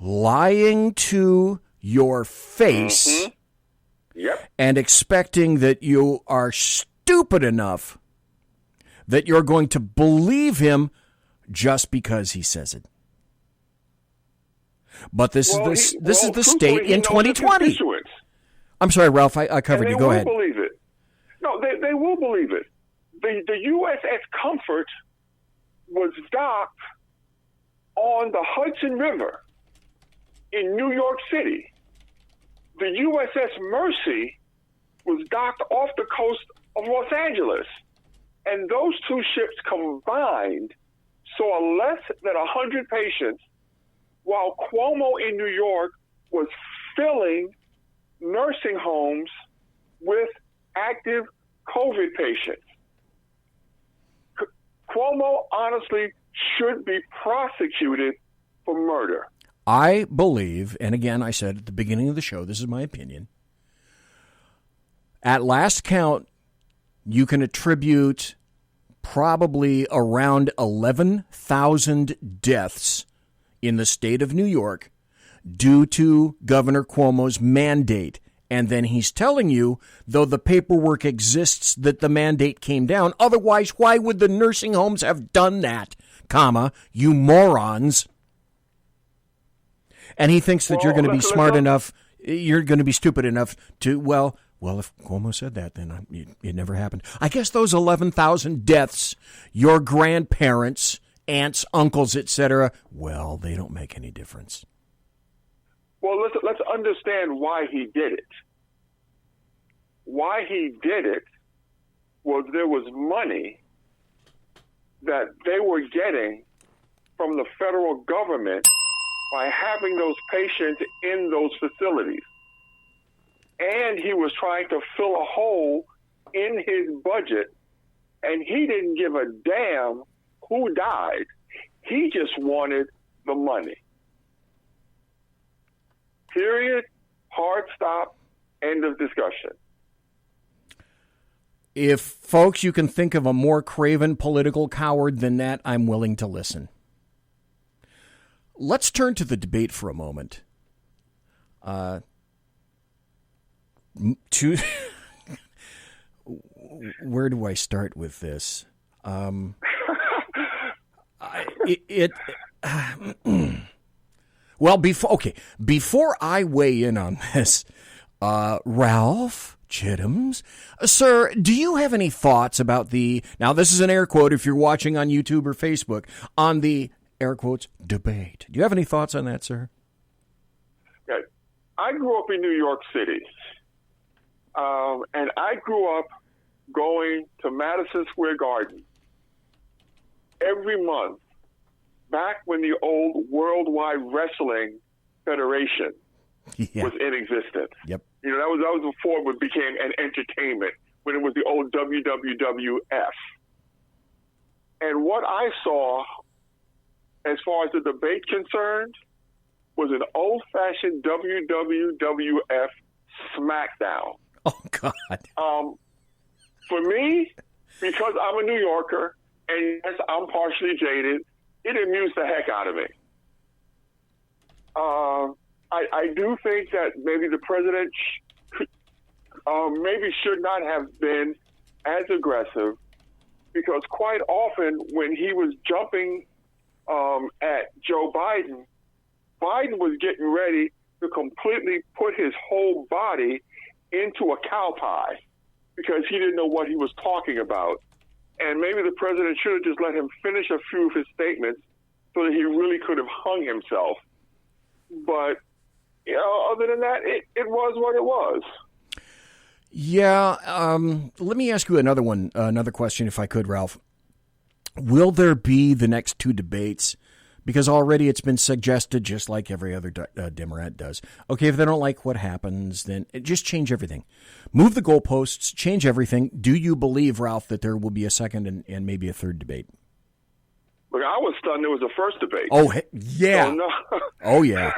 G: lying to your face and expecting that you are stupid enough that you're going to believe him just because he says it. But this is the state in 2020. I'm sorry, Ralph, I covered you. Go ahead.
I: They will believe it. No, they will believe it. The USS Comfort was docked on the Hudson River. in New York City. The USS Mercy was docked off the coast of Los Angeles. And those two ships combined saw less than 100 patients, while Cuomo in New York was filling nursing homes with active COVID patients. Cuomo honestly should be prosecuted for murder.
G: I believe, and again, I said at the beginning of the show, this is my opinion. At last count, you can attribute probably around 11,000 deaths in the state of New York due to Governor Cuomo's mandate. And then he's telling you, though the paperwork exists, that the mandate came down. Otherwise, why would the nursing homes have done that, you morons? And he thinks that you're going to be smart enough, you're going to be stupid enough to, well, if Cuomo said that, then it never happened. I guess those 11,000 deaths, your grandparents, aunts, uncles, etc., well, they don't make any difference.
I: Well, let's understand why he did it. Why he did it was there was money that they were getting from the federal government by having those patients in those facilities. And he was trying to fill a hole in his budget, and he didn't give a damn who died. He just wanted the money. Period. Hard stop. End of discussion.
G: If, folks, you can think of a more craven political coward than that, I'm willing to listen. Let's turn to the debate for a moment. Where do I start with this? Well, before I weigh in on this, RALPH Chittams, sir, do you have any thoughts about now this is an air quote if you're watching on YouTube or Facebook, on the air quotes debate? Do you have any thoughts on that, sir?
I: Yeah. I grew up in New York City, and I grew up going to Madison Square Garden every month back when the old Worldwide Wrestling Federation was in existence.
G: Yep.
I: You know, that was before it became an entertainment, when it was the old WWF. And what I saw, as far as the debate concerned, was an old-fashioned WWF SmackDown.
G: Oh, God.
I: For me, because I'm a New Yorker, and yes, I'm partially jaded, it amused the heck out of me. I do think that maybe the president maybe should not have been as aggressive, because quite often when he was jumping at Joe Biden, Biden was getting ready to completely put his whole body into a cow pie because he didn't know what he was talking about. And maybe the president should have just let him finish a few of his statements so that he really could have hung himself. But, you know, other than that, it was what it was.
G: Yeah. Let me ask you another question, if I could, Ralph. Will there be the next two debates? Because already it's been suggested, just like every other Democrat does. Okay, if they don't like what happens, then just change everything. Move the goalposts, change everything. Do you believe, Ralph, that there will be a second and maybe a third debate?
I: Look, I was stunned there was a first debate.
G: Oh, yeah.
I: So, no.
G: Oh, yeah.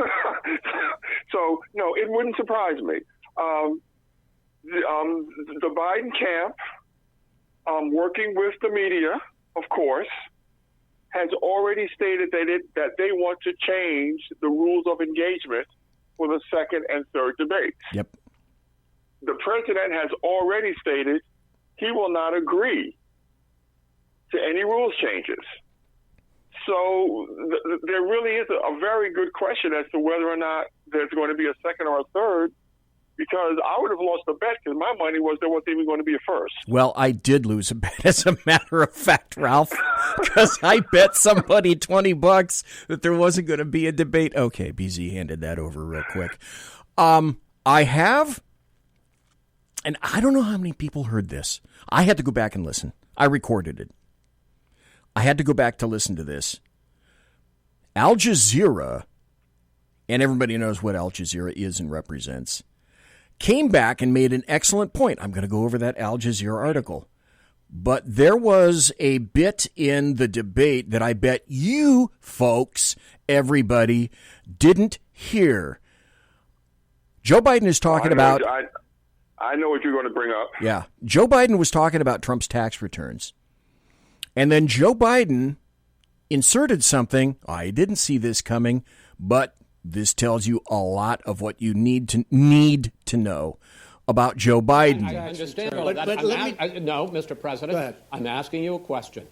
I: So, no, it wouldn't surprise me. The Biden camp, working with the media, of course, has already stated that they want to change the rules of engagement for the second and third debates.
G: Yep.
I: The president has already stated he will not agree to any rules changes. So there really is a very good question as to whether or not there's going to be a second or a third, because I would have lost the bet because my money was there wasn't even going to be a first.
G: Well, I did lose a bet, as a matter of fact, Ralph. Because I bet somebody $20 that there wasn't going to be a debate. Okay, BZ handed that over real quick. I have, and I don't know how many people heard this. I had to go back and listen. I recorded it. I had to go back to listen to this. Al Jazeera, and everybody knows what Al Jazeera is and represents, came back and made an excellent point. I'm going to go over that Al Jazeera article. But there was a bit in the debate that I bet you folks, everybody, didn't hear. Joe Biden is talking about...
B: I know what you're going to bring up.
G: Yeah. Joe Biden was talking about Trump's tax returns. And then Joe Biden inserted something. I didn't see this coming, but this tells you a lot of what you need to know about Joe Biden.
C: I understand all that. No, Mr. President, I'm asking you a question.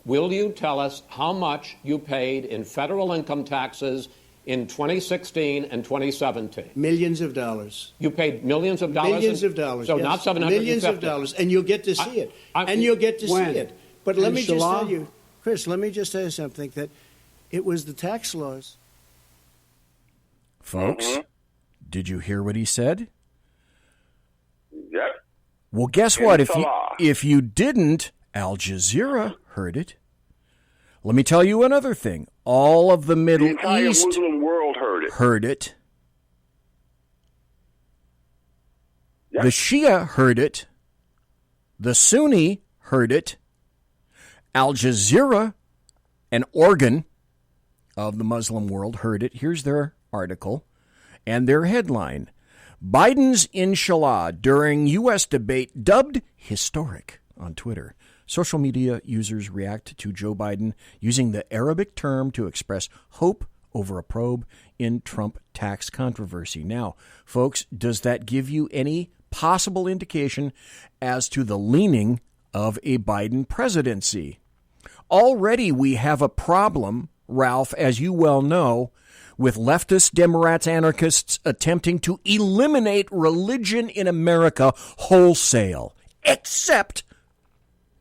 C: Will you tell us how much you paid in federal income taxes in 2016 and 2017?
V: Millions of dollars.
C: You paid millions of dollars?
V: Millions of dollars.
C: So
V: yes.
C: not 750.
V: Millions of dollars, and you'll get to see it. You'll get to see it. But let me just tell you, Chris, let me just tell you something, that it was the tax laws.
G: Folks, did you hear what he said?
B: Yep.
G: Well, guess what? If you didn't, Al Jazeera heard it. Let me tell you another thing. All of the Middle East...
B: The entire Muslim world heard it.
G: Yep. The Shia heard it. The Sunni heard it. Al Jazeera, an organ of the Muslim world, heard it. Here's their article and their headline. Biden's inshallah during U.S. debate dubbed historic on Twitter. Social media users react to Joe Biden using the Arabic term to express hope over a probe in Trump tax controversy. Now, folks, does that give you any possible indication as to the leaning of a Biden presidency? Already we have a problem, Ralph, as you well know, with leftist Democrats, anarchists attempting to eliminate religion in America wholesale, except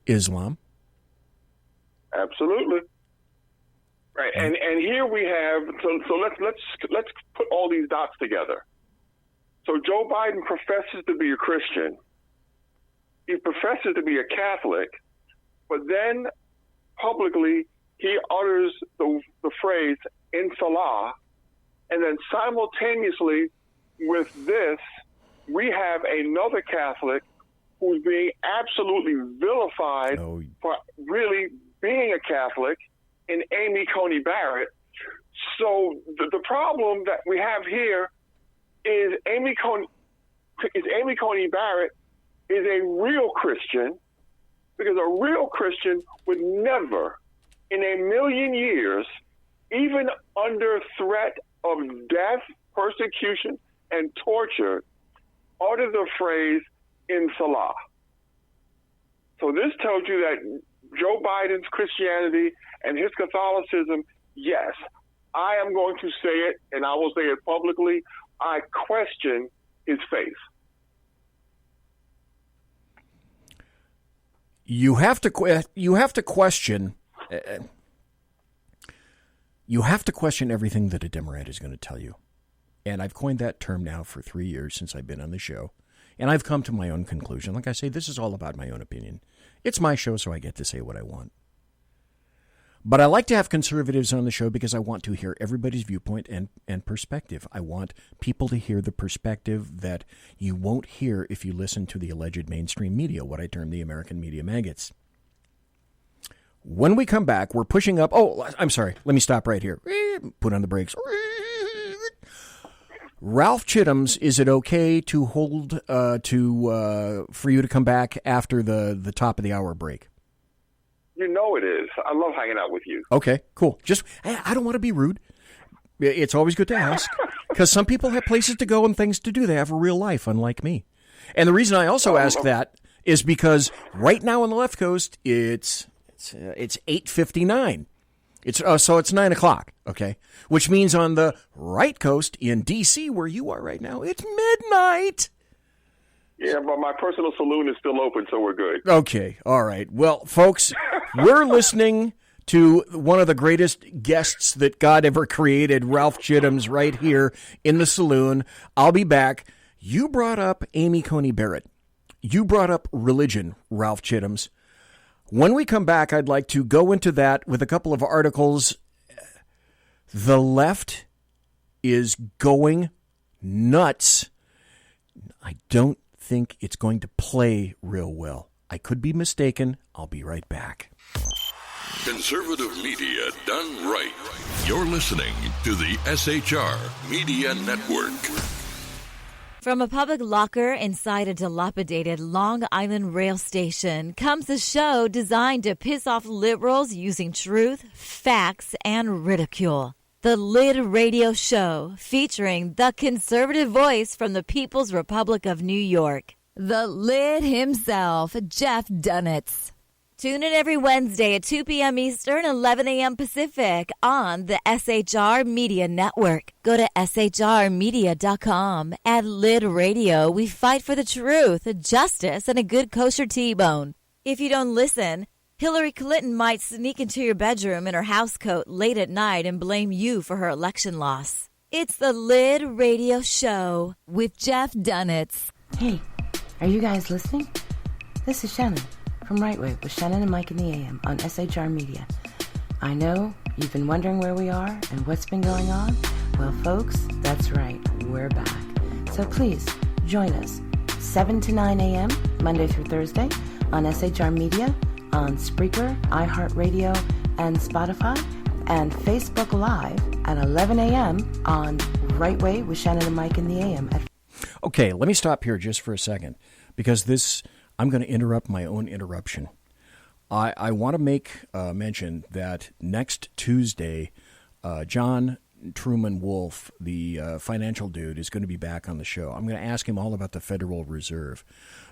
G: Islam.
B: Absolutely. Right, and here we have. So let's put all these dots together. So Joe Biden professes to be a Christian. He professes to be a Catholic, but then publicly he utters the phrase "in Salah," and then simultaneously with this, we have another Catholic who's being absolutely vilified for really being a Catholic in Amy Coney Barrett. So the problem that we have here is Amy Coney Barrett is a real Christian, because a real Christian would never in a million years, even under threat of death, persecution, and torture, utter the phrase "in Salah." So this tells you that Joe Biden's Christianity and his Catholicism, yes, I am going to say it, and I will say it publicly, I question his faith.
G: You have to question everything that a Democrat is going to tell you. And I've coined that term now for 3 years since I've been on the show. And I've come to my own conclusion. Like I say, this is all about my own opinion. It's my show, so I get to say what I want. But I like to have conservatives on the show because I want to hear everybody's viewpoint and perspective. I want people to hear the perspective that you won't hear if you listen to the alleged mainstream media, what I term the American media maggots. When we come back, we're pushing up... Oh, I'm sorry. Let me stop right here. Put on the brakes. RALPH Chittams, is it okay to hold for you to come back after the top of the hour break?
B: You know it is. I love hanging out with you.
G: Okay, cool. I don't want to be rude. It's always good to ask, because some people have places to go and things to do. They have a real life, unlike me. And the reason I also ask that is because right now on the left coast, it's 8:59. So it's 9 o'clock, okay? Which means on the right coast in D.C., where you are right now, it's midnight.
B: Yeah, but my personal saloon is still open, so we're good.
G: Okay, all right. Well, folks, we're listening to one of the greatest guests that God ever created, RALPH Chittams, right here in the saloon. I'll be back. You brought up Amy Coney Barrett. You brought up religion, RALPH Chittams. When we come back, I'd like to go into that with a couple of articles. The left is going nuts. I don't think it's going to play real well. I could be mistaken. I'll be right back.
A: Conservative media done right. You're listening to the SHR Media Network.
M: From a public locker inside a dilapidated Long Island rail station comes a show designed to piss off liberals using truth, facts, and ridicule. The Lid Radio Show, featuring the conservative voice from the People's Republic of New York, the Lid himself, Jeff Dunetz. Tune in every Wednesday at 2 p.m. Eastern, 11 a.m. Pacific on the SHR Media Network. Go to shrmedia.com. At Lid Radio, we fight for the truth, justice, and a good kosher T-bone. If you don't listen, Hillary Clinton might sneak into your bedroom in her housecoat late at night and blame you for her election loss. It's the Lid Radio Show with Jeff Dunetz.
P: Hey, are you guys listening? This is Shannon from Right Way with Shannon and Mike in the AM on SHR Media. I know you've been wondering where we are and what's been going on. Well, folks, that's right. We're back. So please join us 7 to 9 a.m. Monday through Thursday on SHR Media, on Spreaker, iHeartRadio, and Spotify, and Facebook Live at 11 a.m. on Right Way with Shannon and Mike in the AM.
G: Okay, let me stop here just for a second, because I'm going to interrupt my own interruption. I want to make mention that next Tuesday, John Truman Wolf, the financial dude, is going to be back on the show. I'm going to ask him all about the Federal Reserve.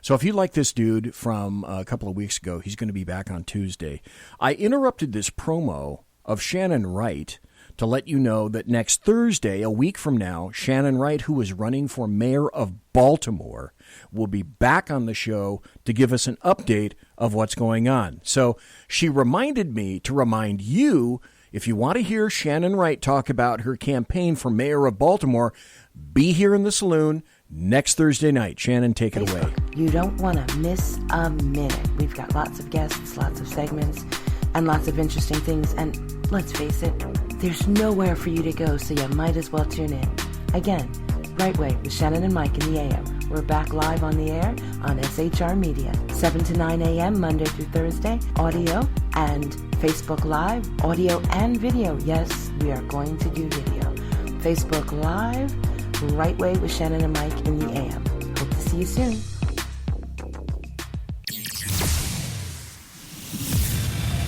G: So if you like this dude from a couple of weeks ago, he's going to be back on Tuesday. I interrupted this promo of Shannon Wright to let you know that next Thursday, a week from now, Shannon Wright, who is running for mayor of Baltimore, will be back on the show to give us an update of what's going on. So she reminded me to remind you, if you want to hear Shannon Wright talk about her campaign for mayor of Baltimore, be here in the saloon next Thursday night. Shannon, take it away.
P: You don't want to miss a minute. We've got lots of guests, lots of segments, and lots of interesting things. And let's face it, there's nowhere for you to go, so you might as well tune in. Again, Right Way with Shannon and Mike in the AM. We're back live on the air on SHR Media, 7 to 9 a.m. Monday through Thursday, audio and Facebook Live, audio and video. Yes, we are going to do video. Facebook Live, Right Way with Shannon and Mike in the AM. Hope to see you soon.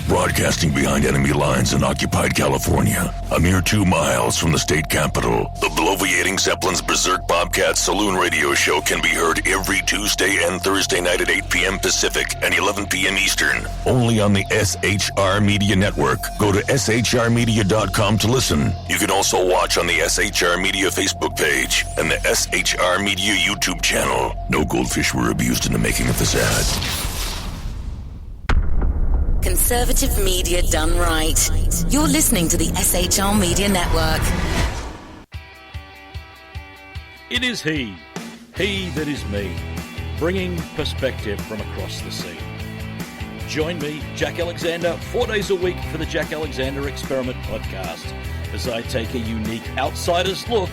A: Broadcasting behind enemy lines in occupied California, a mere 2 miles from the state capital, the bloviating Zeppelin's Berserk Bobcat Saloon radio show can be heard every Tuesday and Thursday night at 8 p.m. Pacific and 11 p.m. Eastern, only on the SHR Media Network. Go to shrmedia.com to listen. You can also watch on the SHR Media Facebook page and the SHR Media YouTube channel. No goldfish were abused in the making of this ad.
M: Conservative media done right. You're listening to the SHR Media Network.
R: It is he that is me, bringing perspective from across the sea. Join me, Jack Alexander, 4 days a week for the Jack Alexander Experiment podcast, as I take a unique outsider's look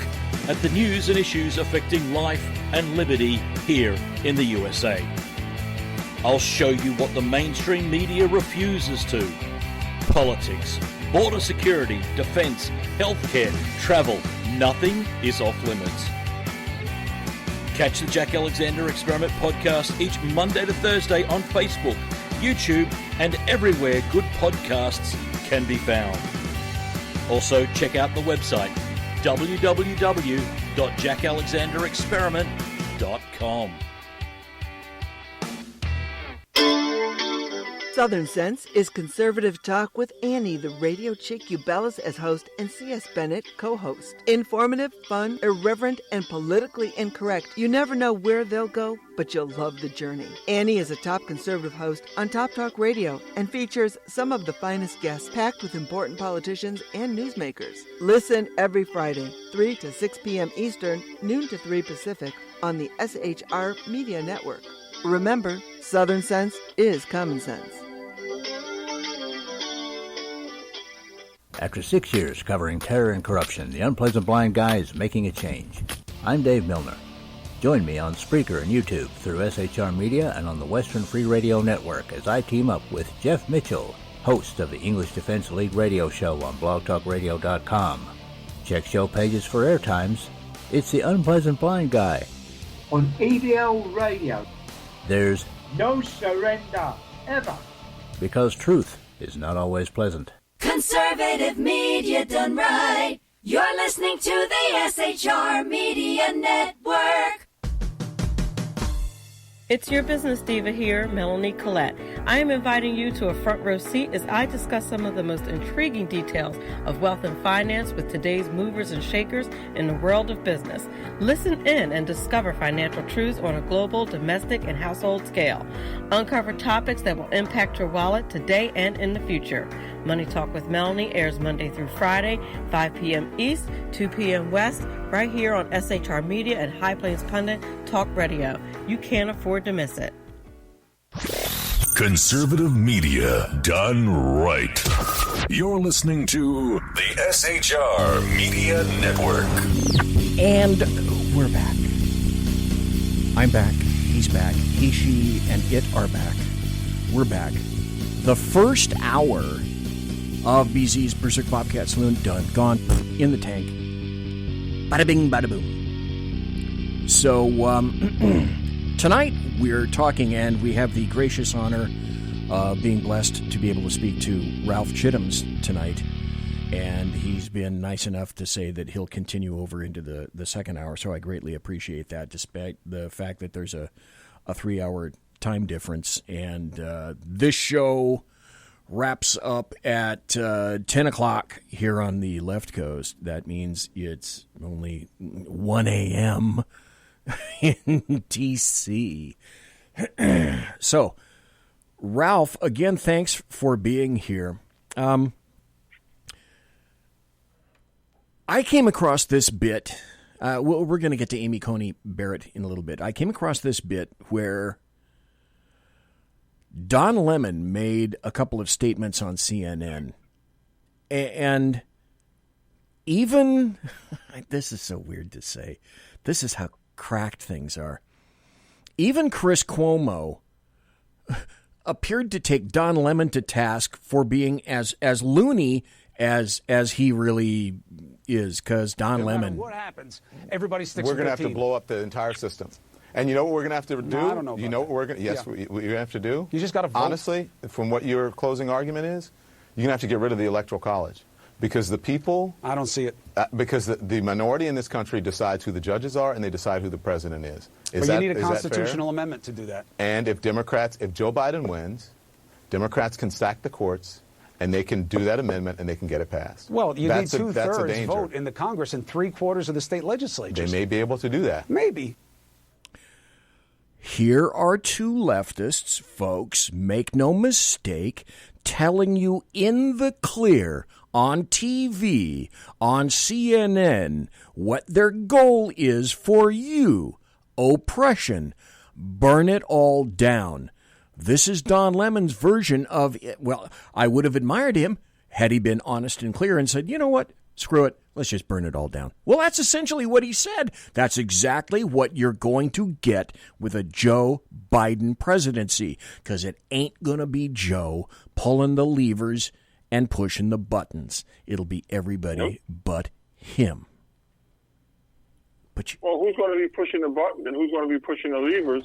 R: at the news and issues affecting life and liberty here in the USA. I'll show you what the mainstream media refuses to. Politics, border security, defense, healthcare, travel, nothing is off limits. Catch the Jack Alexander Experiment podcast each Monday to Thursday on Facebook, YouTube, and everywhere good podcasts can be found. Also, check out the website www.jackalexanderexperiment.com.
K: Southern Sense is conservative talk with Annie, the radio chick you bellows as host, and C.S. Bennett co-host. Informative, fun, irreverent, and politically incorrect. You never know where they'll go, but you'll love the journey. Annie is a top conservative host on Top Talk Radio and features some of the finest guests packed with important politicians and newsmakers. Listen every Friday, 3 to 6 p.m. Eastern, noon to 3 Pacific, on the SHR Media Network. Remember, Southern Sense is common sense.
S: After 6 years covering terror and corruption, the Unpleasant Blind Guy is making a change. I'm Dave Milner. Join me on Spreaker and YouTube through SHR Media and on the Western Free Radio Network as I team up with Jeff Mitchell, host of the English Defense League radio show on blogtalkradio.com. Check show pages for airtimes. It's the Unpleasant Blind Guy.
T: On ADL Radio.
S: There's
T: no surrender, ever.
S: Because truth is not always pleasant.
N: Conservative media done right. You're listening to the SHR Media Network.
L: It's your business diva here, Melanie Collette. I am inviting you to a front row seat as I discuss some of the most intriguing details of wealth and finance with today's movers and shakers in the world of business. Listen in and discover financial truths on a global, domestic, and household scale. Uncover topics that will impact your wallet today and in the future. Money Talk with Melanie airs Monday through Friday, 5 p.m. East, 2 p.m. West, right here on SHR Media and High Plains Pundit Talk Radio. You can't afford to miss it.
A: Conservative media done right. You're listening to the SHR Media Network.
G: And we're back. I'm back. He's back. He, she, and it are back. We're back. The first hour of BZ's Berserk Bobcat Saloon done. Gone. In the tank. Bada bing, bada boom. So, tonight we're talking, and we have the gracious honor of being blessed to be able to speak to RALPH Chittams tonight. And he's been nice enough to say that he'll continue over into the second hour, so I greatly appreciate that, despite the fact that there's a 3-hour time difference. And this show wraps up at 10 o'clock here on the left coast. That means it's only 1 a.m. in D.C. So, Ralph, again, thanks for being here. I came across this bit. We're going to get to Amy Coney Barrett in a little bit. I came across this bit where Don Lemon made a couple of statements on CNN. And even, this is so weird to say, this is how cracked things are. Even Chris Cuomo appeared to take Don Lemon to task for being as loony as he really is, because Don Lemon.
F: What happens? Everybody sticks.
H: We're going to have to blow up the entire system. And you know what we're going to have to do?
F: No, I don't know.
H: You know what we're going to? Yes,
F: yeah.
H: we have to do.
F: You just got to vote.
H: Honestly, from what your closing argument is, you're going to have to get rid of the Electoral College, because the people.
F: I don't see it.
H: Because the minority in this country decides who the judges are, and they decide who the president is.
F: But you need a constitutional amendment to do that.
H: And if Joe Biden wins, Democrats can stack the courts, and they can do that amendment, and they can get it passed.
F: Well, you need 2/3 vote in the Congress and 3/4 of the state legislatures.
H: They may be able to do that.
F: Maybe.
G: Here are two leftists, folks, make no mistake, telling you in the clear on TV, on CNN, what their goal is for you. Oppression. Burn it all down. This is Don Lemon's version of it. Well, I would have admired him had he been honest and clear and said, you know what, screw it, let's just burn it all down. Well, that's essentially what he said. That's exactly what you're going to get with a Joe Biden presidency, because it ain't going to be Joe pulling the levers and pushing the buttons. It'll be everybody but him.
I: Well, who's going to be pushing the button and who's going to be pushing the levers,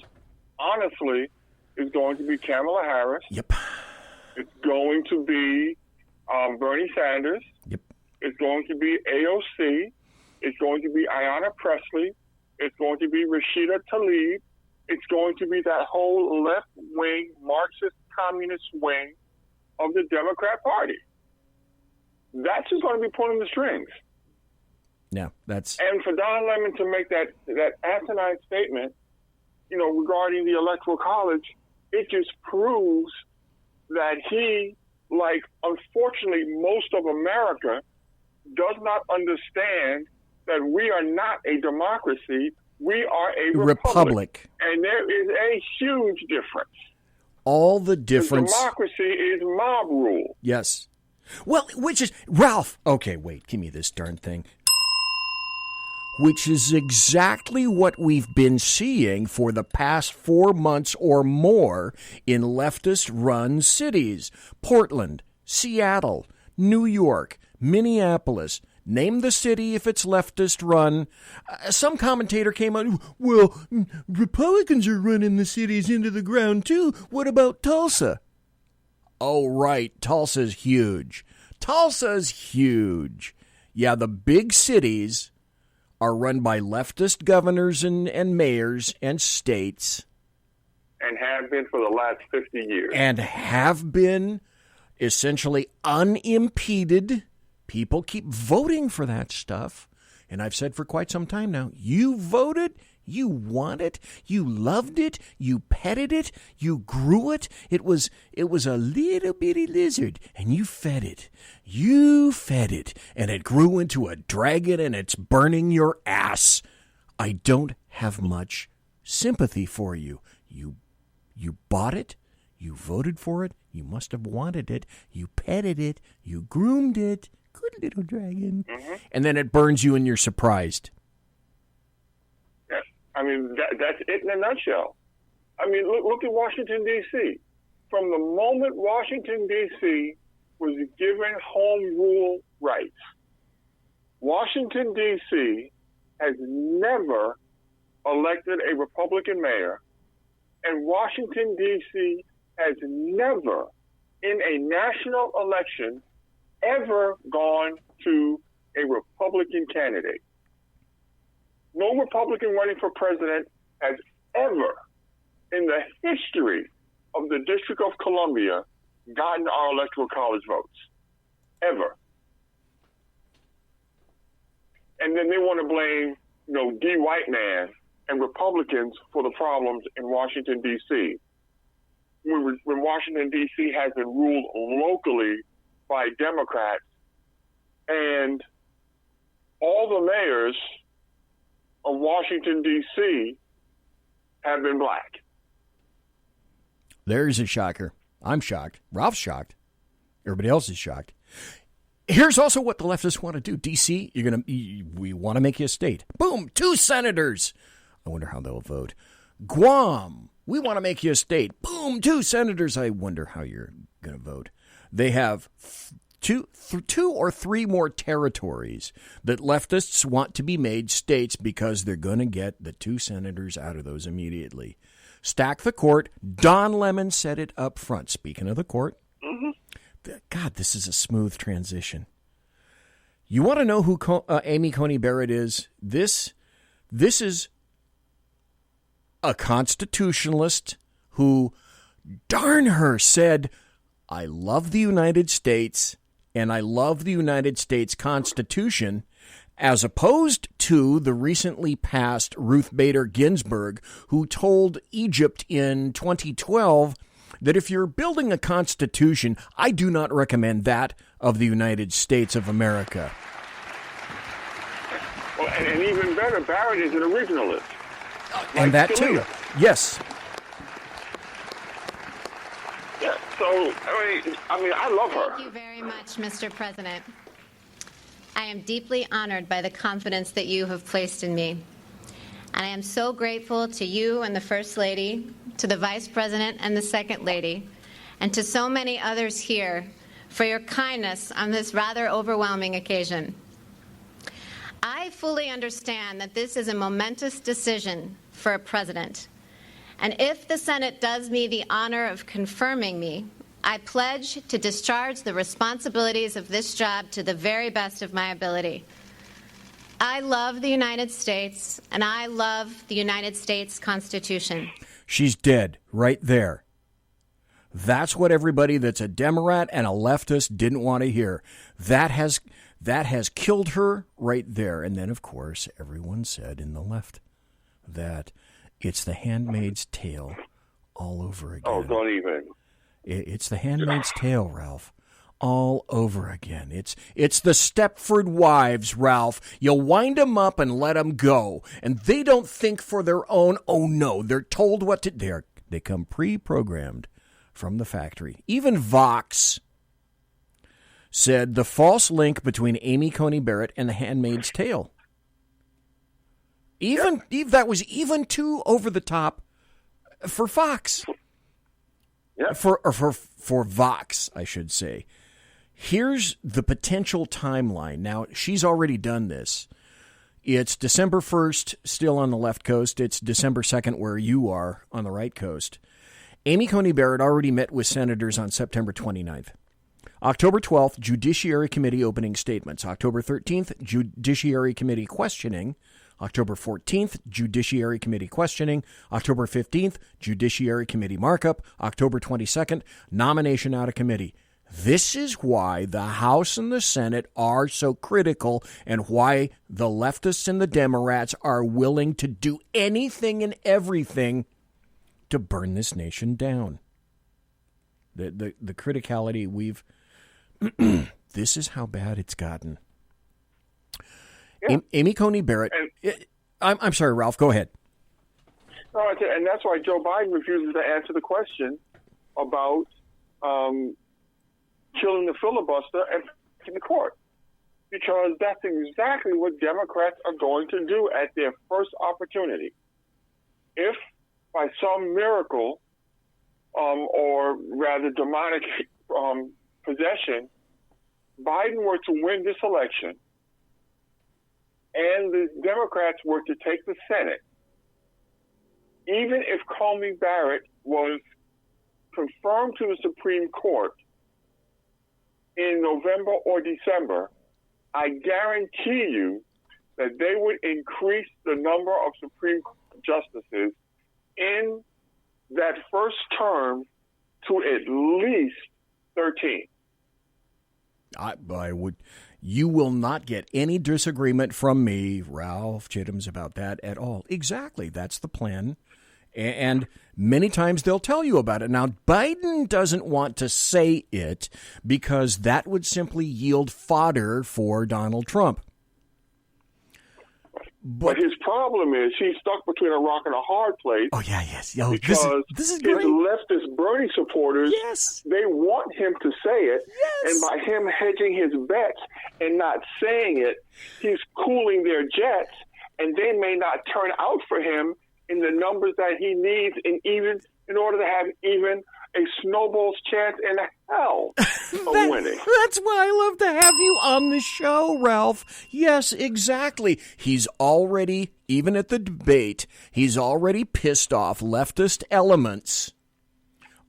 I: honestly, is going to be Kamala Harris.
G: Yep.
I: It's going to be Bernie Sanders.
G: Yep.
I: It's going to be AOC. It's going to be Ayanna Pressley. It's going to be Rashida Tlaib. It's going to be that whole left-wing Marxist communist wing of the Democrat Party. That's who's going to be pulling the strings.
G: Yeah, that's...
I: And for Don Lemon to make that asinine statement, regarding the Electoral College, it just proves that he, like, unfortunately, most of America does not understand that we are not a democracy. We are a republic. And there is a huge difference.
G: All the difference.
I: Democracy is mob rule.
G: Yes. Well, which is, Ralph, okay, wait, give me this darn thing. Which is exactly what we've been seeing for the past 4 months or more in leftist-run cities. Portland, Seattle, New York, Minneapolis. Name the city if it's leftist-run. Some commentator came out, well, Republicans are running the cities into the ground, too. What about Tulsa? Oh, right, Tulsa's huge. Tulsa's huge. Yeah, the big cities are run by leftist governors and mayors and states.
I: And have been for the last 50 years.
G: And have been essentially unimpeded. People keep voting for that stuff. And I've said for quite some time now, you voted, you want it, you loved it, you petted it, you grew it. It was a little bitty lizard, and you fed it. You fed it, and it grew into a dragon, and it's burning your ass. I don't have much sympathy for you. You bought it, you voted for it, you must have wanted it, you petted it, you groomed it. Good little dragon. Mm-hmm. And then it burns you and you're surprised.
I: Yeah. I mean, that's it in a nutshell. I mean, look at Washington, D.C. From the moment Washington, D.C. was given home rule rights, Washington, D.C. has never elected a Republican mayor, and Washington, D.C. has never, in a national election, ever gone to a Republican candidate. No Republican running for president has ever, in the history of the District of Columbia, gotten our Electoral College votes. Ever. And then they want to blame, D. White man and Republicans for the problems in Washington, D.C. When Washington, D.C. has been ruled locally by Democrats, and all the mayors of Washington, D.C. have been black.
G: There's a shocker. I'm shocked. Ralph's shocked. Everybody else is shocked. Here's also what the leftists want to do. D.C., we want to make you a state. Boom, 2 senators. I wonder how they'll vote. Guam, we want to make you a state. Boom, 2 senators. I wonder how you're going to vote. They have two or three more territories that leftists want to be made states because they're going to get the 2 senators out of those immediately. Stack the court. Don Lemon said it up front. Speaking of the court, God, this is a smooth transition. You want to know who Amy Coney Barrett is? This is a constitutionalist who, darn her, said, I love the United States and I love the United States Constitution, as opposed to the recently passed Ruth Bader Ginsburg, who told Egypt in 2012 that if you're building a constitution, I do not recommend that of the United States of America.
I: Well, and even better, Barrett is an originalist.
G: And that too. Yes.
I: Yeah, so, I love her.
J: Thank you very much, Mr. President. I am deeply honored by the confidence that you have placed in me. And I am so grateful to you and the First Lady, to the Vice President and the Second Lady, and to so many others here for your kindness on this rather overwhelming occasion. I fully understand that this is a momentous decision for a president. And if the Senate does me the honor of confirming me, I pledge to discharge the responsibilities of this job to the very best of my ability. I love the United States, and I love the United States Constitution.
G: She's dead right there. That's what everybody that's a Democrat and a leftist didn't want to hear. That has killed her right there. And then, of course, everyone said in the left that it's The Handmaid's Tale all over again.
B: Oh, don't even.
G: It's The Handmaid's Tale, Ralph. All over again. It's the Stepford Wives, Ralph. You wind them up and let them go. And they don't think for their own. Oh, no. They're told what to... They come pre-programmed from the factory. Even Vox said the false link between Amy Coney Barrett and The Handmaid's Tale. That was even too over the top for Fox.
B: Yep.
G: For Vox, I should say. Here's the potential timeline. Now, she's already done this. It's December 1st, still on the left coast. It's December 2nd, where you are on the right coast. Amy Coney Barrett already met with senators on September 29th. October 12th, Judiciary Committee opening statements. October 13th, Judiciary Committee questioning. October 14th, Judiciary Committee questioning. October 15th, Judiciary Committee markup. October 22nd, nomination out of committee. This is why the House and the Senate are so critical and why the leftists and the Democrats are willing to do anything and everything to burn this nation down. The criticality we've... This is how bad it's gotten. Yeah. Amy Coney Barrett... I'm sorry, Ralph, go ahead.
B: No, and that's why Joe Biden refuses to answer the question about killing the filibuster and in the court. Because that's exactly what Democrats are going to do at their first opportunity. If, by some miracle, or rather demonic possession, Biden were to win this election, and the Democrats were to take the Senate, even if Coney Barrett was confirmed to the Supreme Court in November or December, I guarantee you that they would increase the number of Supreme Court justices in that first term to at least 13.
G: I would. You will not get any disagreement from me, RALPH Chittams, about that at all. Exactly. That's the plan. And many times they'll tell you about it. Now, Biden doesn't want to say it because that would simply yield fodder for Donald Trump.
B: But his problem is he's stuck between a rock and a hard place.
G: Oh, yeah, yes.
B: Because
G: this is
B: his
G: great.
B: leftist Bernie supporters, they want him to say it.
G: Yes.
B: And by him hedging his bets and not saying it, he's cooling their jets, and they may not turn out for him in the numbers that he needs in order to have even a snowball's chance in hell of winning.
G: That's why I love to have you on the show, Ralph. Yes, exactly. He's already, even at the debate, he's already pissed off leftist elements,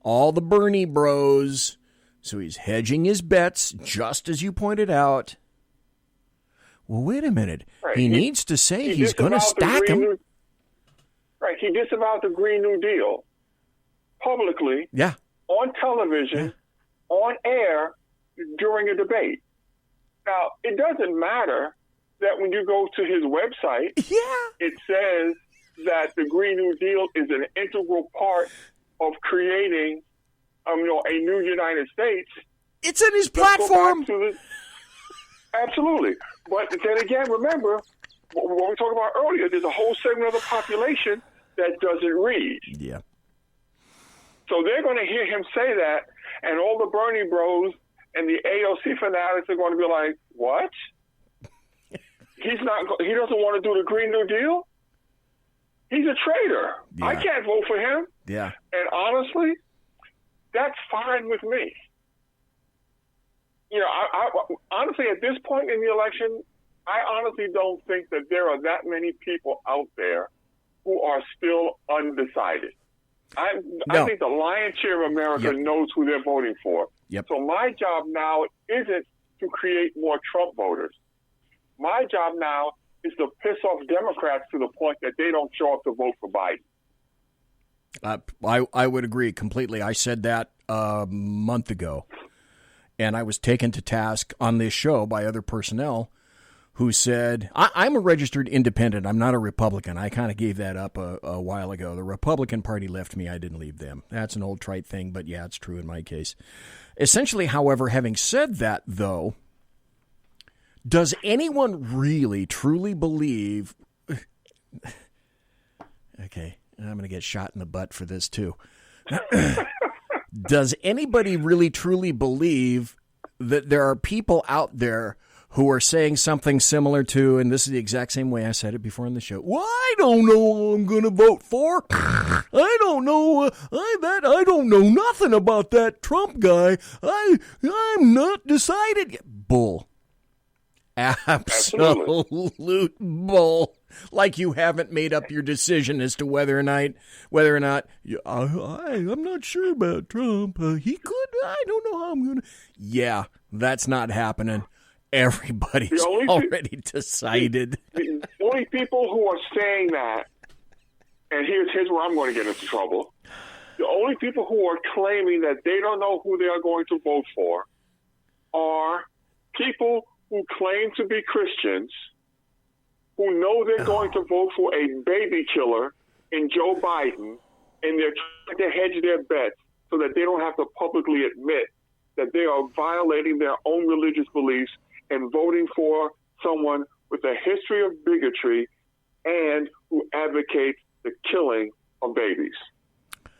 G: all the Bernie bros. So he's hedging his bets, just as you pointed out. Well, wait a minute. Right. He needs to say he's going to stack him.
B: Right. He disavowed the Green New Deal publicly, on television, on air, during a debate. Now, it doesn't matter that when you go to his website, it says that the Green New Deal is an integral part of creating a new United States.
G: It's in his platform.
B: Absolutely. But then again, remember, what we talked about earlier, there's a whole segment of the population that doesn't read.
G: Yeah.
B: So they're going to hear him say that, and all the Bernie bros and the AOC fanatics are going to be like, what? He doesn't want to do the Green New Deal? He's a traitor. Yeah. I can't vote for him.
G: Yeah.
B: And honestly, that's fine with me. I honestly, at this point in the election, I honestly don't think that there are that many people out there who are still undecided. I think the lion's share of America knows who they're voting for.
G: Yep.
B: So my job now isn't to create more Trump voters. My job now is to piss off Democrats to the point that they don't show up to vote for Biden.
G: I would agree completely. I said that a month ago, and I was taken to task on this show by other personnel who said, I'm a registered independent. I'm not a Republican. I kind of gave that up a while ago. The Republican Party left me. I didn't leave them. That's an old trite thing, but yeah, it's true in my case. Essentially, however, having said that, though, does anyone really, truly believe... Okay, I'm going to get shot in the butt for this, too. Does anybody really, truly believe that there are people out there who are saying something similar to, and this is the exact same way I said it before on the show, well, I don't know who I'm going to vote for. I don't know. I don't know nothing about that Trump guy. I'm not decided yet. Bull. Absolute bull. Like you haven't made up your decision as to whether or not I'm not sure about Trump. He could. I don't know how I'm going to. Yeah, that's not happening. Everybody's already decided.
I: The only people who are saying that, and here's where I'm going to get into trouble. The only people who are claiming that they don't know who they are going to vote for are people who claim to be Christians, who know they're going to vote for a baby killer in Joe Biden, and they're trying to hedge their bets so that they don't have to publicly admit that they are violating their own religious beliefs and voting for someone with a history of bigotry and who advocates the killing of babies.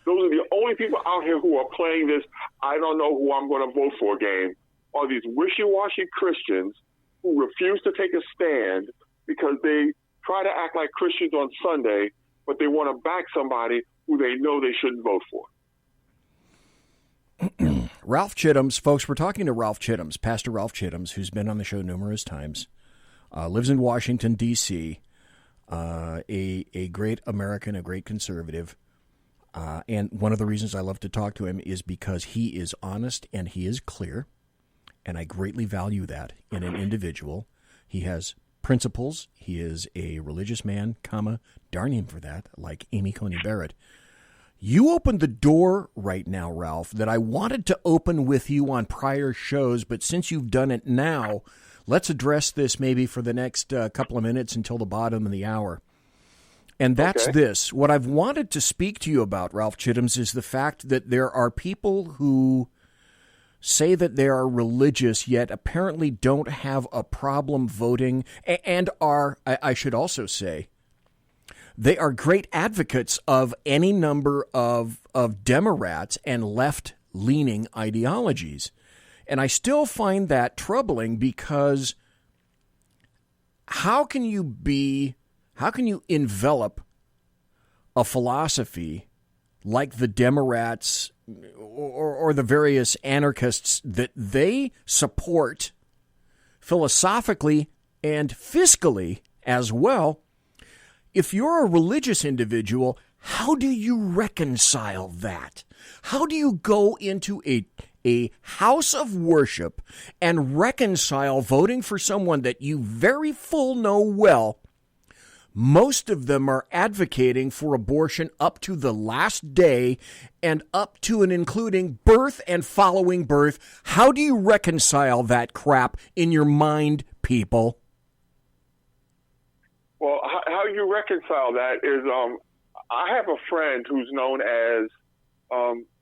I: Those are the only people out here who are playing this I don't know who I'm going to vote for game, are these wishy-washy Christians who refuse to take a stand because they try to act like Christians on Sunday, but they want to back somebody who they know they shouldn't vote for.
G: Ralph Chittams, folks, we're talking to Ralph Chittams, Pastor Ralph Chittams, who's been on the show numerous times, lives in Washington, D.C., a great American, a great conservative. And one of the reasons I love to talk to him is because he is honest and he is clear, and I greatly value that in an individual. He has principles. He is a religious man, darn him for that, like Amy Coney Barrett. You opened the door right now, Ralph, that I wanted to open with you on prior shows, but since you've done it now, let's address this maybe for the next couple of minutes until the bottom of the hour. And that's this. What I've wanted to speak to you about, Ralph Chittams, is the fact that there are people who say that they are religious, yet apparently don't have a problem voting, and are, I should also say, they are great advocates of any number of Democrats and left-leaning ideologies. And I still find that troubling because how can you envelop a philosophy like the Democrats or the various anarchists that they support philosophically and fiscally as well? If you're a religious individual, how do you reconcile that? How do you go into a house of worship and reconcile voting for someone that you very full know well? Most of them are advocating for abortion up to the last day and up to and including birth and following birth. How do you reconcile that crap in your mind, people?
I: Well, how you reconcile that is I have a friend who's known as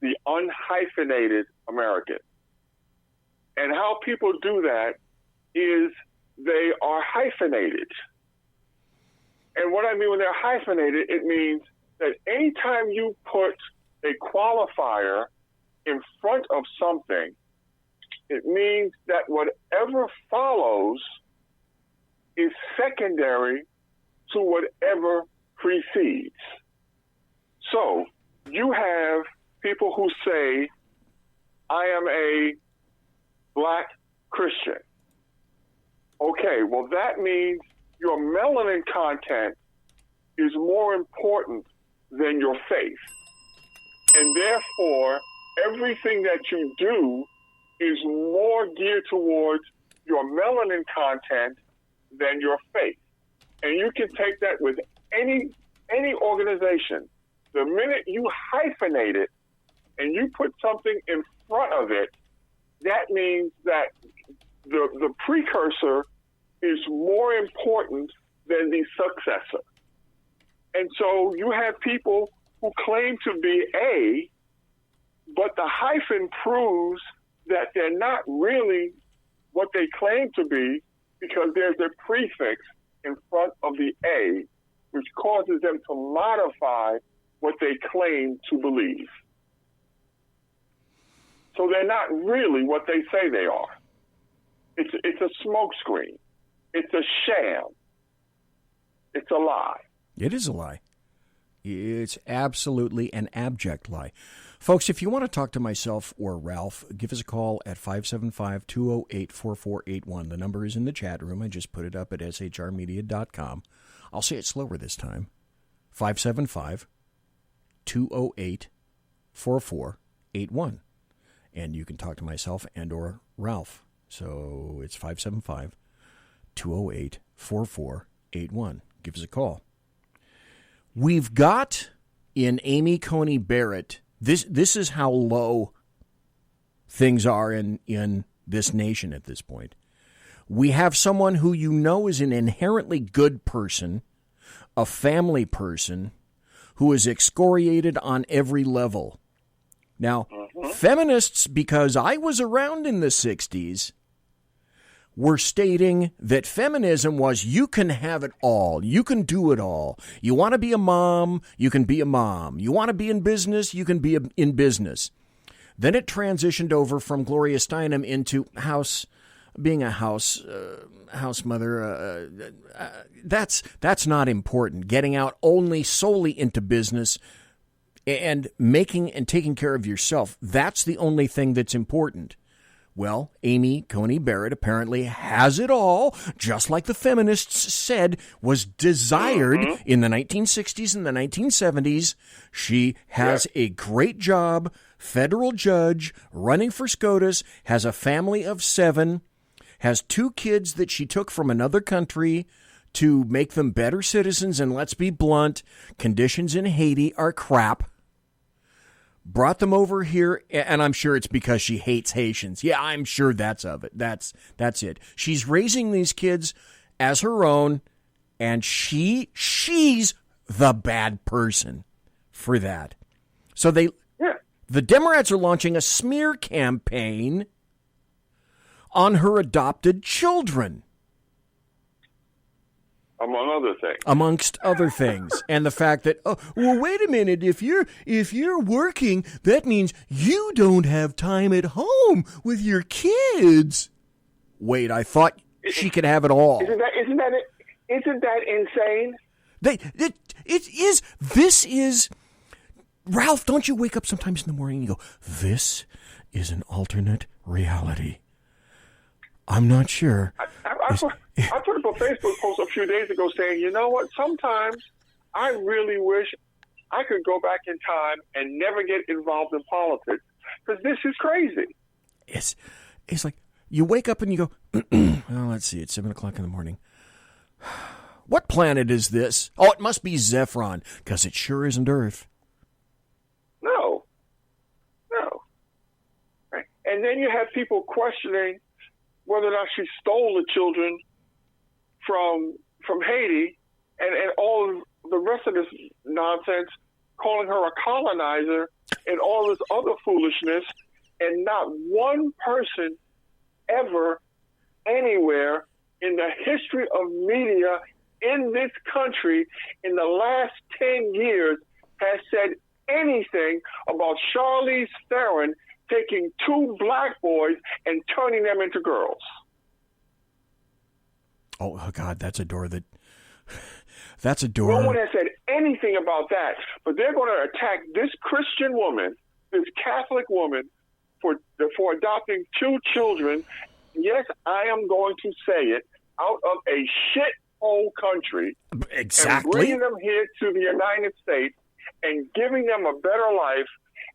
I: the unhyphenated American. And how people do that is they are hyphenated. And what I mean when they're hyphenated, it means that anytime you put a qualifier in front of something, it means that whatever follows is secondary to whatever precedes. So you have people who say, I am a black Christian. Okay, well, that means your melanin content is more important than your faith. And therefore, everything that you do is more geared towards your melanin content than your faith. And you can take that with any organization. The minute you hyphenate it and you put something in front of it, that means that the precursor is more important than the successor. And so you have people who claim to be A, but the hyphen proves that they're not really what they claim to be because there's a prefix in front of the A, which causes them to modify what they claim to believe. So they're not really what they say they are. It's a smokescreen. It's a sham. It's a lie.
G: It is a lie. It's absolutely an abject lie. Folks, if you want to talk to myself or Ralph, give us a call at 575-208-4481. The number is in the chat room. I just put it up at shrmedia.com. I'll say it slower this time. 575-208-4481. And you can talk to myself and or Ralph. So it's 575-208-4481. Give us a call. We've got in Amy Coney Barrett, this is how low things are in this nation at this point. We have someone who you know is an inherently good person, a family person, who is excoriated on every level. Now, feminists, because I was around in the 60s, were stating that feminism was you can have it all. You can do it all. You want to be a mom, you can be a mom. You want to be in business, you can be in business. Then it transitioned over from Gloria Steinem into being a house mother. That's not important. Getting out solely into business and making and taking care of yourself. That's the only thing that's important. Well, Amy Coney Barrett apparently has it all, just like the feminists said was desired in the 1960s and the 1970s. She has a great job, federal judge, running for SCOTUS, has a family of 7, has 2 kids that she took from another country to make them better citizens, and let's be blunt, conditions in Haiti are crap. Brought them over here, and I'm sure it's because she hates Haitians. Yeah, I'm sure that's of it. That's it. She's raising these kids as her own, and she's the bad person for that. So the Democrats are launching a smear campaign on her adopted children. Amongst other things. And the fact that, wait a minute, if you're working, that means you don't have time at home with your kids. Wait, I thought she could have it all.
I: Isn't that insane?
G: This is, Ralph, don't you wake up sometimes in the morning and you go, this is an alternate reality? I'm not sure.
I: I put up a Facebook post a few days ago saying, you know what, sometimes I really wish I could go back in time and never get involved in politics because this is crazy.
G: It's like you wake up and you go, well, let's see, it's 7 o'clock in the morning. What planet is this? Oh, it must be Zephron because it sure isn't Earth.
I: No. And then you have people questioning whether or not she stole the children from Haiti and all the rest of this nonsense, calling her a colonizer and all this other foolishness, and not one person ever anywhere in the history of media in this country in the last 10 years has said anything about Charlize Theron taking 2 black boys and turning them into girls.
G: Oh, God, that's a door.
I: No one has said anything about that, but they're going to attack this Christian woman, this Catholic woman, for adopting 2 children. Yes, I am going to say it, out of a shithole country.
G: Exactly.
I: And bringing them here to the United States and giving them a better life.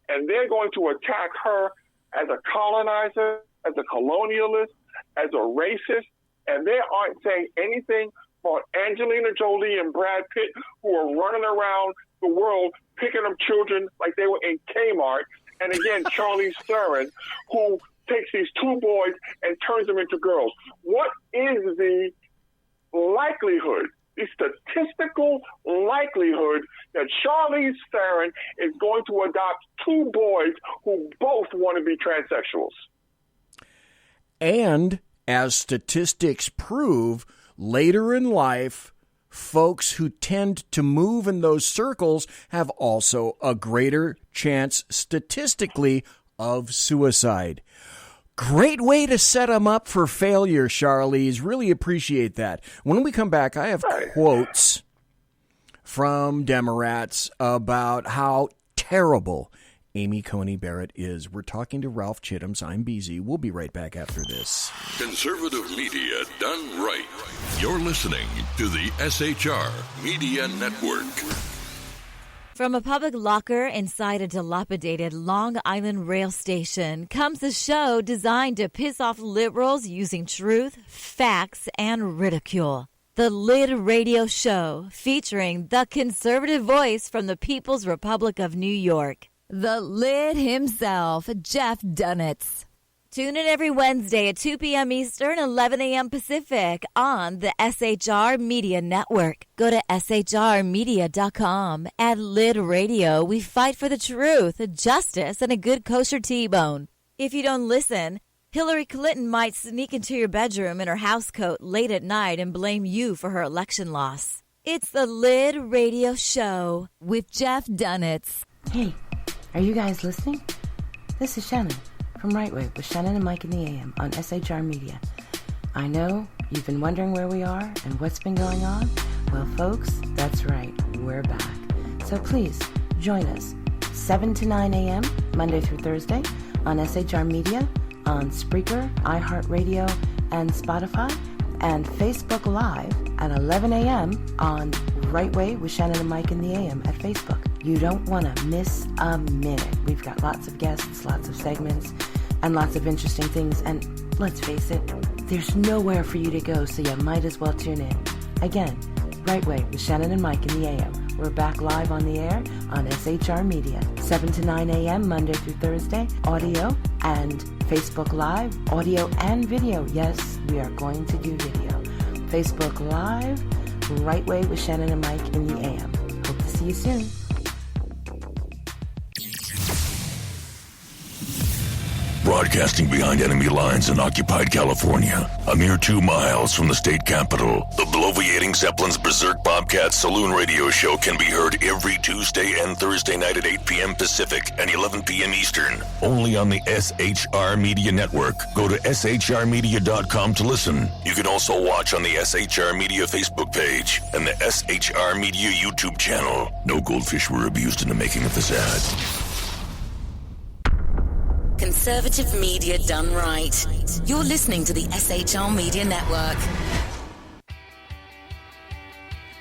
I: And they're going to attack her as a colonizer, as a colonialist, as a racist. And they aren't saying anything about Angelina Jolie and Brad Pitt, who are running around the world picking up children like they were in Kmart. And again, Charlize Theron, who takes these two boys and turns them into girls. What is the likelihood, the statistical likelihood that Charlize Theron is going to adopt two boys who both want to be transsexuals?
G: And as statistics prove, later in life, folks who tend to move in those circles have also a greater chance statistically of suicide. Great way to set them up for failure, Charlize. Really appreciate that. When we come back, I have quotes from Democrats about how terrible Amy Coney Barrett is. We're talking to RALPH Chittams. I'm BZ. We'll be right back after this.
A: Conservative media done right. You're listening to the SHR Media Network.
M: From a public locker inside a dilapidated Long Island rail station comes a show designed to piss off liberals using truth, facts, and ridicule. The Lid Radio Show, featuring the conservative voice from the People's Republic of New York, the Lid himself, Jeff Dunetz. Tune in every Wednesday at 2 p.m. Eastern, 11 a.m. Pacific on the SHR Media Network. Go to shrmedia.com. At Lid Radio, we fight for the truth, justice, and a good kosher T-bone. If you don't listen, Hillary Clinton might sneak into your bedroom in her housecoat late at night and blame you for her election loss. It's the Lid Radio Show with Jeff Dunetz.
P: Hey, are you guys listening? This is Shannon from Right Way with Shannon and Mike in the AM on SHR Media. I know you've been wondering where we are and what's been going on. Well, folks, that's right. We're back. So please join us 7 to 9 a.m. Monday through Thursday on SHR Media, on Spreaker, iHeartRadio, and Spotify, and Facebook Live at 11 a.m. on Right Way with Shannon and Mike in the AM at Facebook. You don't want to miss a minute. We've got lots of guests, lots of segments, and lots of interesting things. And let's face it, there's nowhere for you to go, so you might as well tune in. Again, Right Way with Shannon and Mike in the AM. We're back live on the air on SHR Media, 7 to 9 a.m. Monday through Thursday, audio and Facebook Live, audio and video. Yes, we are going to do video. Facebook Live, Right Way with Shannon and Mike in the AM. Hope to see you soon.
A: Broadcasting behind enemy lines in occupied California, a mere 2 miles from the state capital, the bloviating Zeppelin's Berserk Bobcat Saloon radio show can be heard every Tuesday and Thursday night at 8 p.m. Pacific and 11 p.m. Eastern, only on the SHR Media Network. Go to shrmedia.com to listen. You can also watch on the SHR Media Facebook page and the SHR Media YouTube channel. No goldfish were abused in the making of this ad.
M: Conservative media done right. You're listening to the SHR Media Network.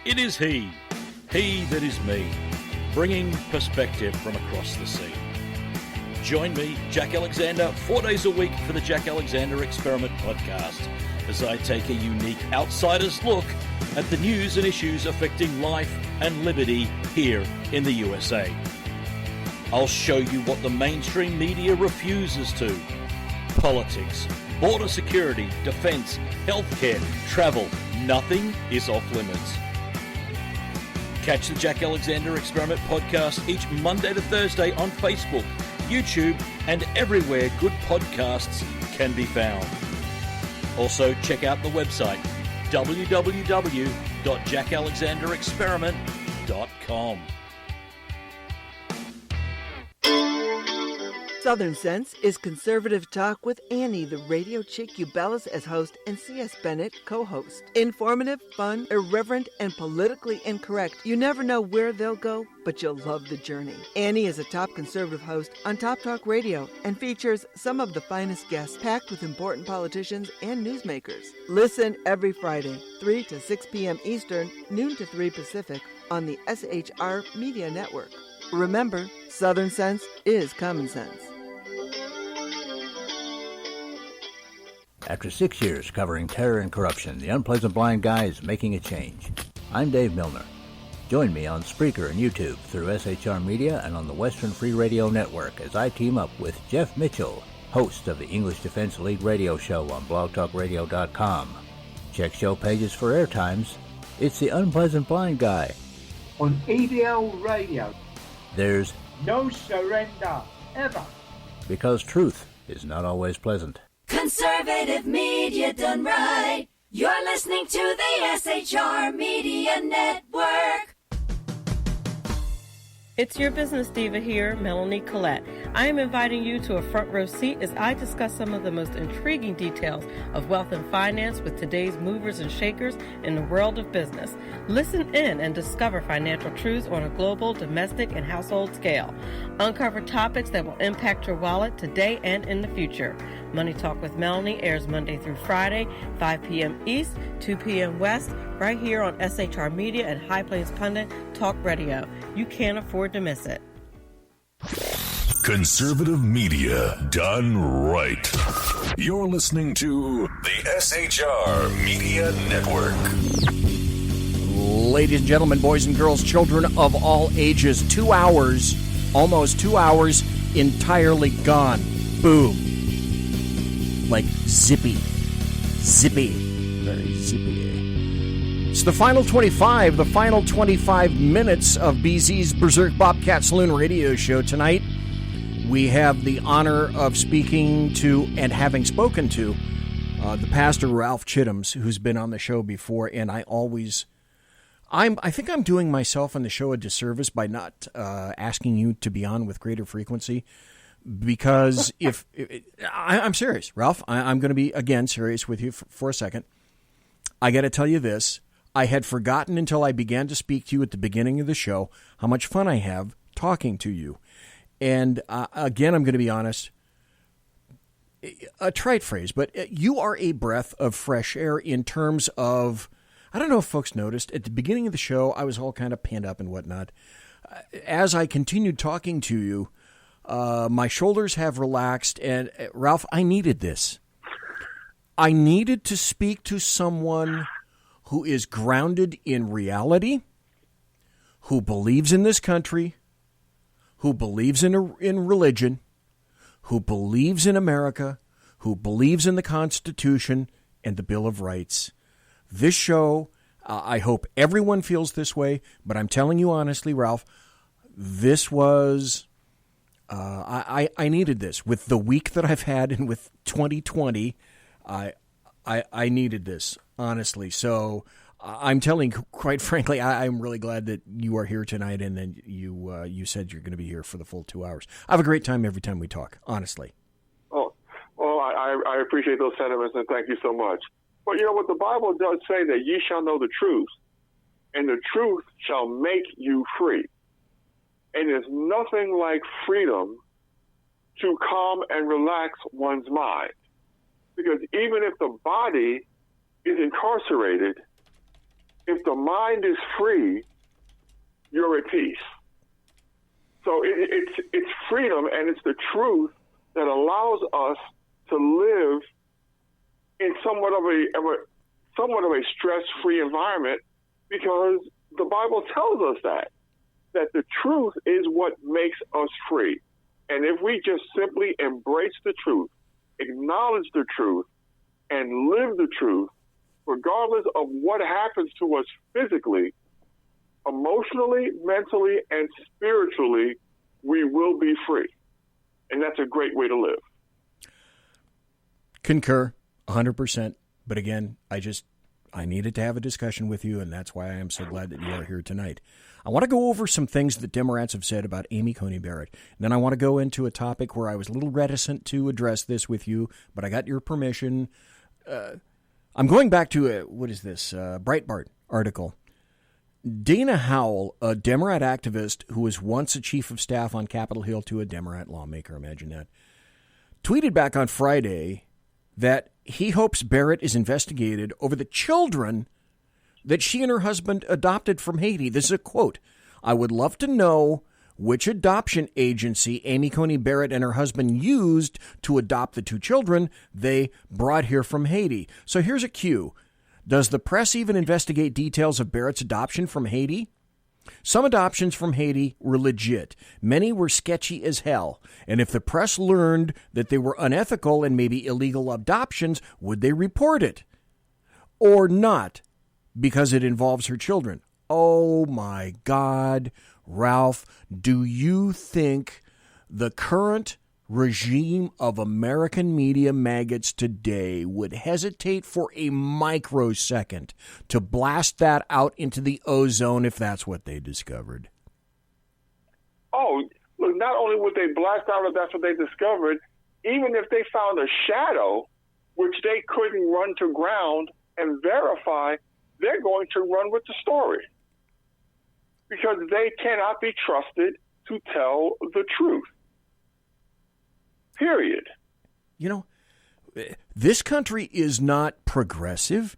R: It is he that is me, bringing perspective from across the sea. Join me, Jack Alexander, 4 days a week for the Jack Alexander Experiment podcast, as I take a unique outsider's look at the news and issues affecting life and liberty here in the USA. I'll show you what the mainstream media refuses to. Politics, border security, defense, healthcare, travel, nothing is off limits. Catch the Jack Alexander Experiment podcast each Monday to Thursday on Facebook, YouTube, and everywhere good podcasts can be found. Also, check out the website, www.jackalexanderexperiment.com.
K: Southern Sense is conservative talk with Annie, the radio chick you bellows as host, and C.S. Bennett co-host. Informative, fun, irreverent, and politically incorrect. You never know where they'll go, but you'll love the journey. Annie is a top conservative host on Top Talk Radio and features some of the finest guests packed with important politicians and newsmakers. Listen every Friday, 3 to 6 p.m. Eastern, noon to 3 Pacific, on the SHR Media Network. Remember, Southern Sense is common sense.
S: After 6 years covering terror and corruption, the unpleasant blind guy is making a change. I'm Dave Milner. Join me on Spreaker and YouTube through SHR Media and on the Western Free Radio Network as I team up with Jeff Mitchell, host of the English Defense League radio show on blogtalkradio.com. Check show pages for airtimes. It's the Unpleasant Blind Guy.
T: On ADL Radio.
S: There's
T: no surrender, ever.
S: Because truth is not always pleasant.
N: Conservative media done right. You're listening to the SHR Media Network.
L: It's your business diva here, Melanie Collette. I am inviting you to a front row seat as I discuss some of the most intriguing details of wealth and finance with today's movers and shakers in the world of business. Listen in and discover financial truths on a global, domestic, and household scale. Uncover topics that will impact your wallet today and in the future. Money Talk with Melanie airs Monday through Friday, 5 p.m. East, 2 p.m. West, right here on SHR Media and High Plains Pundit Talk Radio. You can't afford to miss it.
A: Conservative media done right. You're listening to the SHR Media Network.
G: Ladies and gentlemen, boys and girls, children of all ages, 2 hours, almost 2 hours, entirely gone. Boom. Like zippy. Zippy. Very zippy. It's the final 25 minutes of BZ's Berserk Bobcat Saloon radio show tonight. We have the honor of speaking to and having spoken to the pastor RALPH Chittams, who's been on the show before, and I think I'm doing myself on the show a disservice by not asking you to be on with greater frequency. Because I'm serious, Ralph, I'm going to be, again, serious with you for a second. I got to tell you this. I had forgotten until I began to speak to you at the beginning of the show how much fun I have talking to you. And again, I'm going to be honest, a trite phrase, but you are a breath of fresh air in terms of, I don't know if folks noticed, at the beginning of the show, I was all kind of pinned up and whatnot. As I continued talking to you, my shoulders have relaxed, and Ralph, I needed this. I needed to speak to someone who is grounded in reality, who believes in this country, who believes in religion, who believes in America, who believes in the Constitution and the Bill of Rights. This show, I hope everyone feels this way, but I'm telling you honestly, Ralph, this was... I needed this. With the week that I've had and with 2020, I needed this, honestly. So I'm telling you, quite frankly, I'm really glad that you are here tonight and then you said you're going to be here for the full 2 hours. I have a great time every time we talk, honestly.
I: Oh, well, I appreciate those sentiments and thank you so much. But you know what? The Bible does say that ye shall know the truth, and the truth shall make you free. And there's nothing like freedom to calm and relax one's mind. Because even if the body is incarcerated, if the mind is free, you're at peace. So it's freedom and it's the truth that allows us to live in somewhat of a stress-free environment, because the Bible tells us that the truth is what makes us free. And if we just simply embrace the truth, acknowledge the truth, and live the truth, regardless of what happens to us physically, emotionally, mentally, and spiritually, we will be free. And that's a great way to live.
G: Concur, 100%. But again, I needed to have a discussion with you, and that's why I am so glad that you are here tonight. I want to go over some things that Democrats have said about Amy Coney Barrett. And then I want to go into a topic where I was a little reticent to address this with you, but I got your permission. I'm going back to Breitbart article. Dana Howell, a Democrat activist who was once a chief of staff on Capitol Hill to a Democrat lawmaker, imagine that, tweeted back on Friday that he hopes Barrett is investigated over the children that she and her husband adopted from Haiti. This is a quote. I would love to know which adoption agency Amy Coney Barrett and her husband used to adopt the two children they brought here from Haiti. So here's a cue. Does the press even investigate details of Barrett's adoption from Haiti? Some adoptions from Haiti were legit. Many were sketchy as hell. And if the press learned that they were unethical and maybe illegal adoptions, would they report it? Or not, because it involves her children? Oh my God, Ralph, do you think the current regime of American media maggots today would hesitate for a microsecond to blast that out into the ozone if that's what they discovered?
I: Oh, look, not only would they blast out if that's what they discovered, even if they found a shadow, which they couldn't run to ground and verify, they're going to run with the story because they cannot be trusted to tell the truth. Period.
G: You know, this country is not progressive.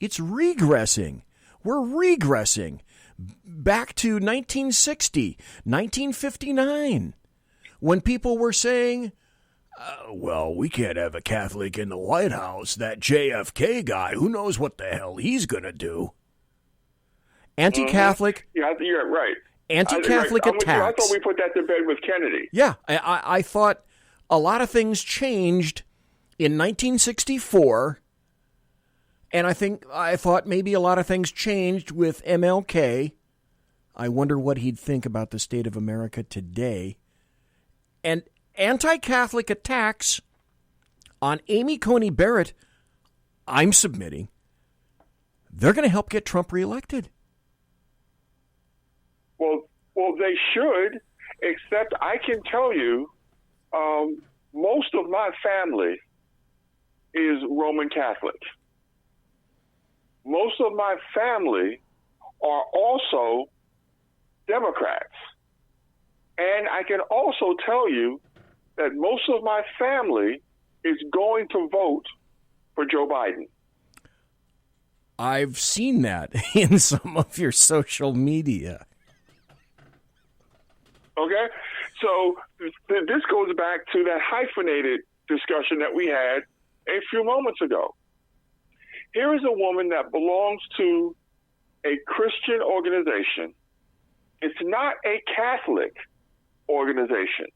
G: It's regressing. We're regressing back to 1960, 1959, when people were saying, well, we can't have a Catholic in the White House. That JFK guy, who knows what the hell he's going to do? Anti-Catholic.
I: Yeah, you're right.
G: Anti-Catholic attacks.
I: I thought we put that to bed with Kennedy.
G: Yeah, I thought a lot of things changed in 1964, and I thought maybe a lot of things changed with MLK. I wonder what he'd think about the state of America today. And anti-Catholic attacks on Amy Coney Barrett, I'm submitting, they're going to help get Trump reelected.
I: Well, they should, except I can tell you, most of my family is Roman Catholic. Most of my family are also Democrats. And I can also tell you that most of my family is going to vote for Joe Biden.
G: I've seen that in some of your social media.
I: Okay? So this goes back to that hyphenated discussion that we had a few moments ago. Here is a woman that belongs to a Christian organization. It's not a Catholic organization.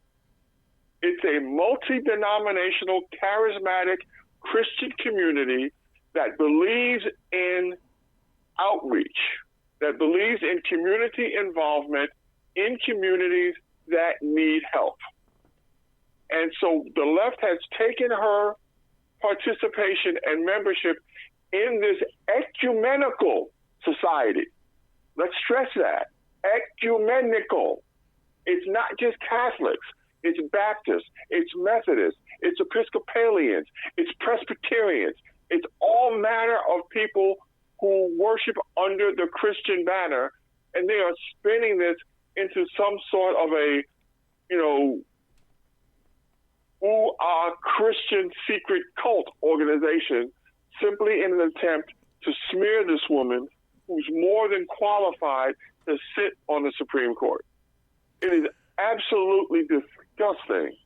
I: It's a multi-denominational, charismatic Christian community that believes in outreach, that believes in community involvement in communities that need help. And so the left has taken her participation and membership in this ecumenical society. Let's stress that. Ecumenical. It's not just Catholics. It's Baptists. It's Methodists. It's Episcopalians. It's Presbyterians. It's all manner of people who worship under the Christian banner, and they are spinning this into some sort of a, Christian secret cult organization simply in an attempt to smear this woman who's more than qualified to sit on the Supreme Court. It is absolutely disgusting,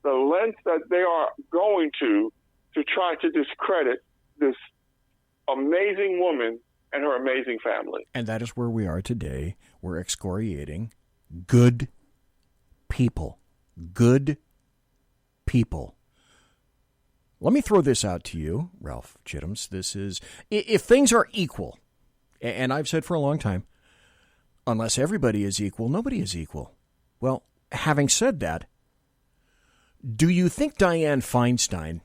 I: the length that they are going to try to discredit this amazing woman and her amazing family.
G: And that is where we are today. We're excoriating good people. Good people. Let me throw this out to you, RALPH Chittams. This is, if things are equal, and I've said for a long time, unless everybody is equal, nobody is equal. Well, having said that, do you think Dianne Feinstein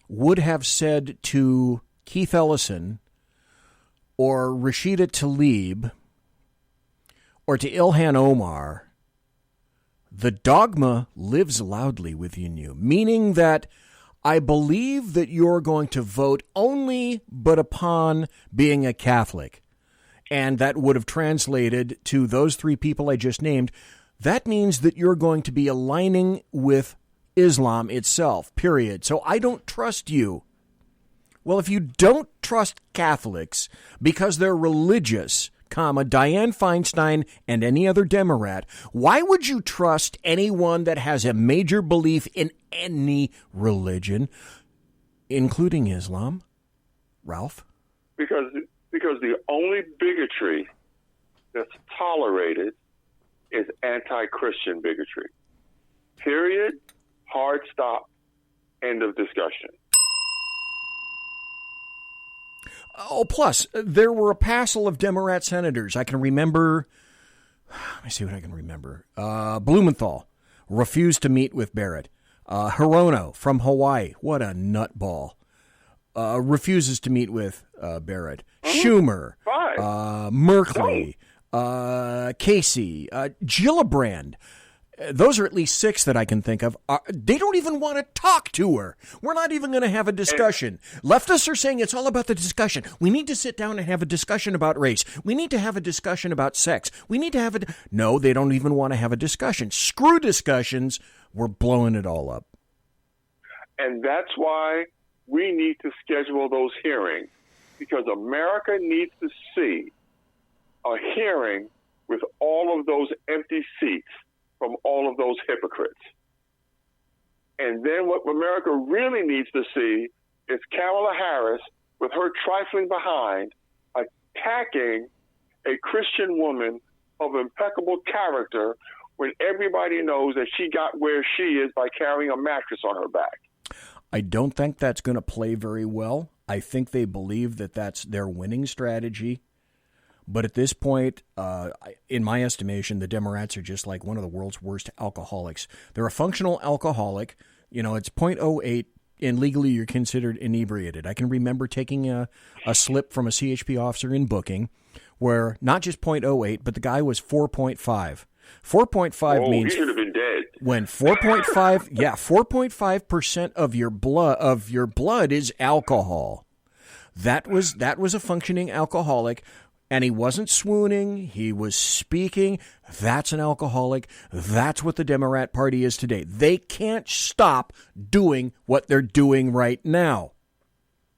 G: would have said to Keith Ellison or Rashida Tlaib or to Ilhan Omar, the dogma lives loudly within you, meaning that I believe that you're going to vote only but upon being a Catholic. And that would have translated to those three people I just named. That means that you're going to be aligning with Islam itself, period. So I don't trust you. Well, if you don't trust Catholics because they're religious, Dianne Feinstein and any other Democrat, why would you trust anyone that has a major belief in any religion, including Islam? Ralph?
I: Because the only bigotry
B: that's tolerated is anti-Christian bigotry. Period. Hard stop. End of discussion.
G: Oh, plus, there were a passel of Democrat senators. I can remember, let me see what I can remember. Blumenthal refused to meet with Barrett. Hirono from Hawaii, what a nutball, refuses to meet with Barrett. Schumer, Merkley, Casey, Gillibrand. Those are at least 6 that I can think of. They don't even want to talk to her. We're not even going to have a discussion. Leftists are saying it's all about the discussion. We need to sit down and have a discussion about race. We need to have a discussion about sex. We need to have No, they don't even want to have a discussion. Screw discussions. We're blowing it all up.
B: And that's why we need to schedule those hearings, because America needs to see a hearing with all of those empty seats from all of those hypocrites. And then what America really needs to see is Kamala Harris, with her trifling behind, attacking a Christian woman of impeccable character when everybody knows that she got where she is by carrying a mattress on her back.
G: I don't think that's going to play very well. I think they believe that that's their winning strategy. But at this point, in my estimation, the Democrats are just like one of the world's worst alcoholics. They're a functional alcoholic. You know, it's 0.08, and legally you're considered inebriated. I can remember taking a slip from a CHP officer in booking where not just 0.08, but the guy was 4.5. 4.5 means
B: he should have been dead.
G: When 4.5, 4.5% of your blood is alcohol. That was a functioning alcoholic. And he wasn't swooning. He was speaking. That's an alcoholic. That's what the Democrat Party is today. They can't stop doing what they're doing right now.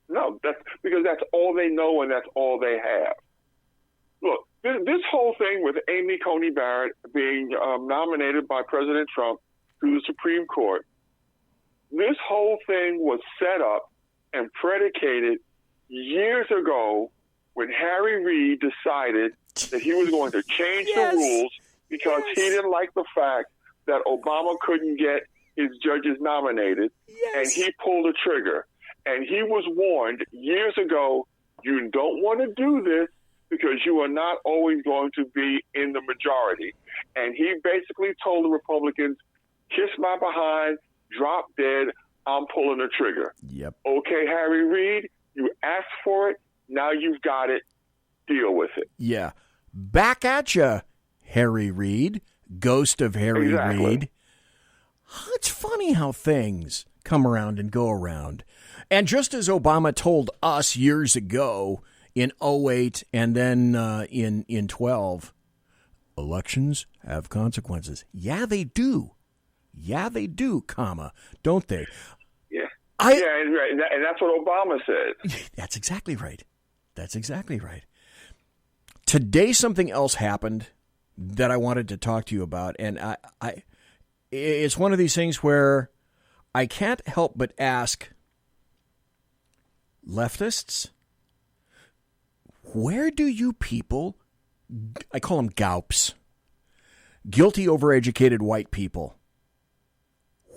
B: No, that's because that's all they know and that's all they have. Look, this whole thing with Amy Coney Barrett being nominated by President Trump to the Supreme Court, this whole thing was set up and predicated years ago when Harry Reid decided that he was going to change the rules because he didn't like the fact that Obama couldn't get his judges nominated, and he pulled the trigger. And he was warned years ago, you don't want to do this because you are not always going to be in the majority. And he basically told the Republicans, kiss my behind, drop dead, I'm pulling the trigger.
G: Yep.
B: Okay, Harry Reid, you asked for it. Now you've got it. Deal with it.
G: Yeah. Back at you, Harry Reid, ghost of Harry Reid. It's funny how things come around and go around. And just as Obama told us years ago in 2008 and then in 12, elections have consequences. Yeah, they do. Yeah, they do, don't they?
B: Yeah. And that's what Obama said.
G: That's exactly right. That's exactly right. Today, something else happened that I wanted to talk to you about, and it's one of these things where I can't help but ask leftists, where do you people, I call them GOWPs, guilty overeducated white people,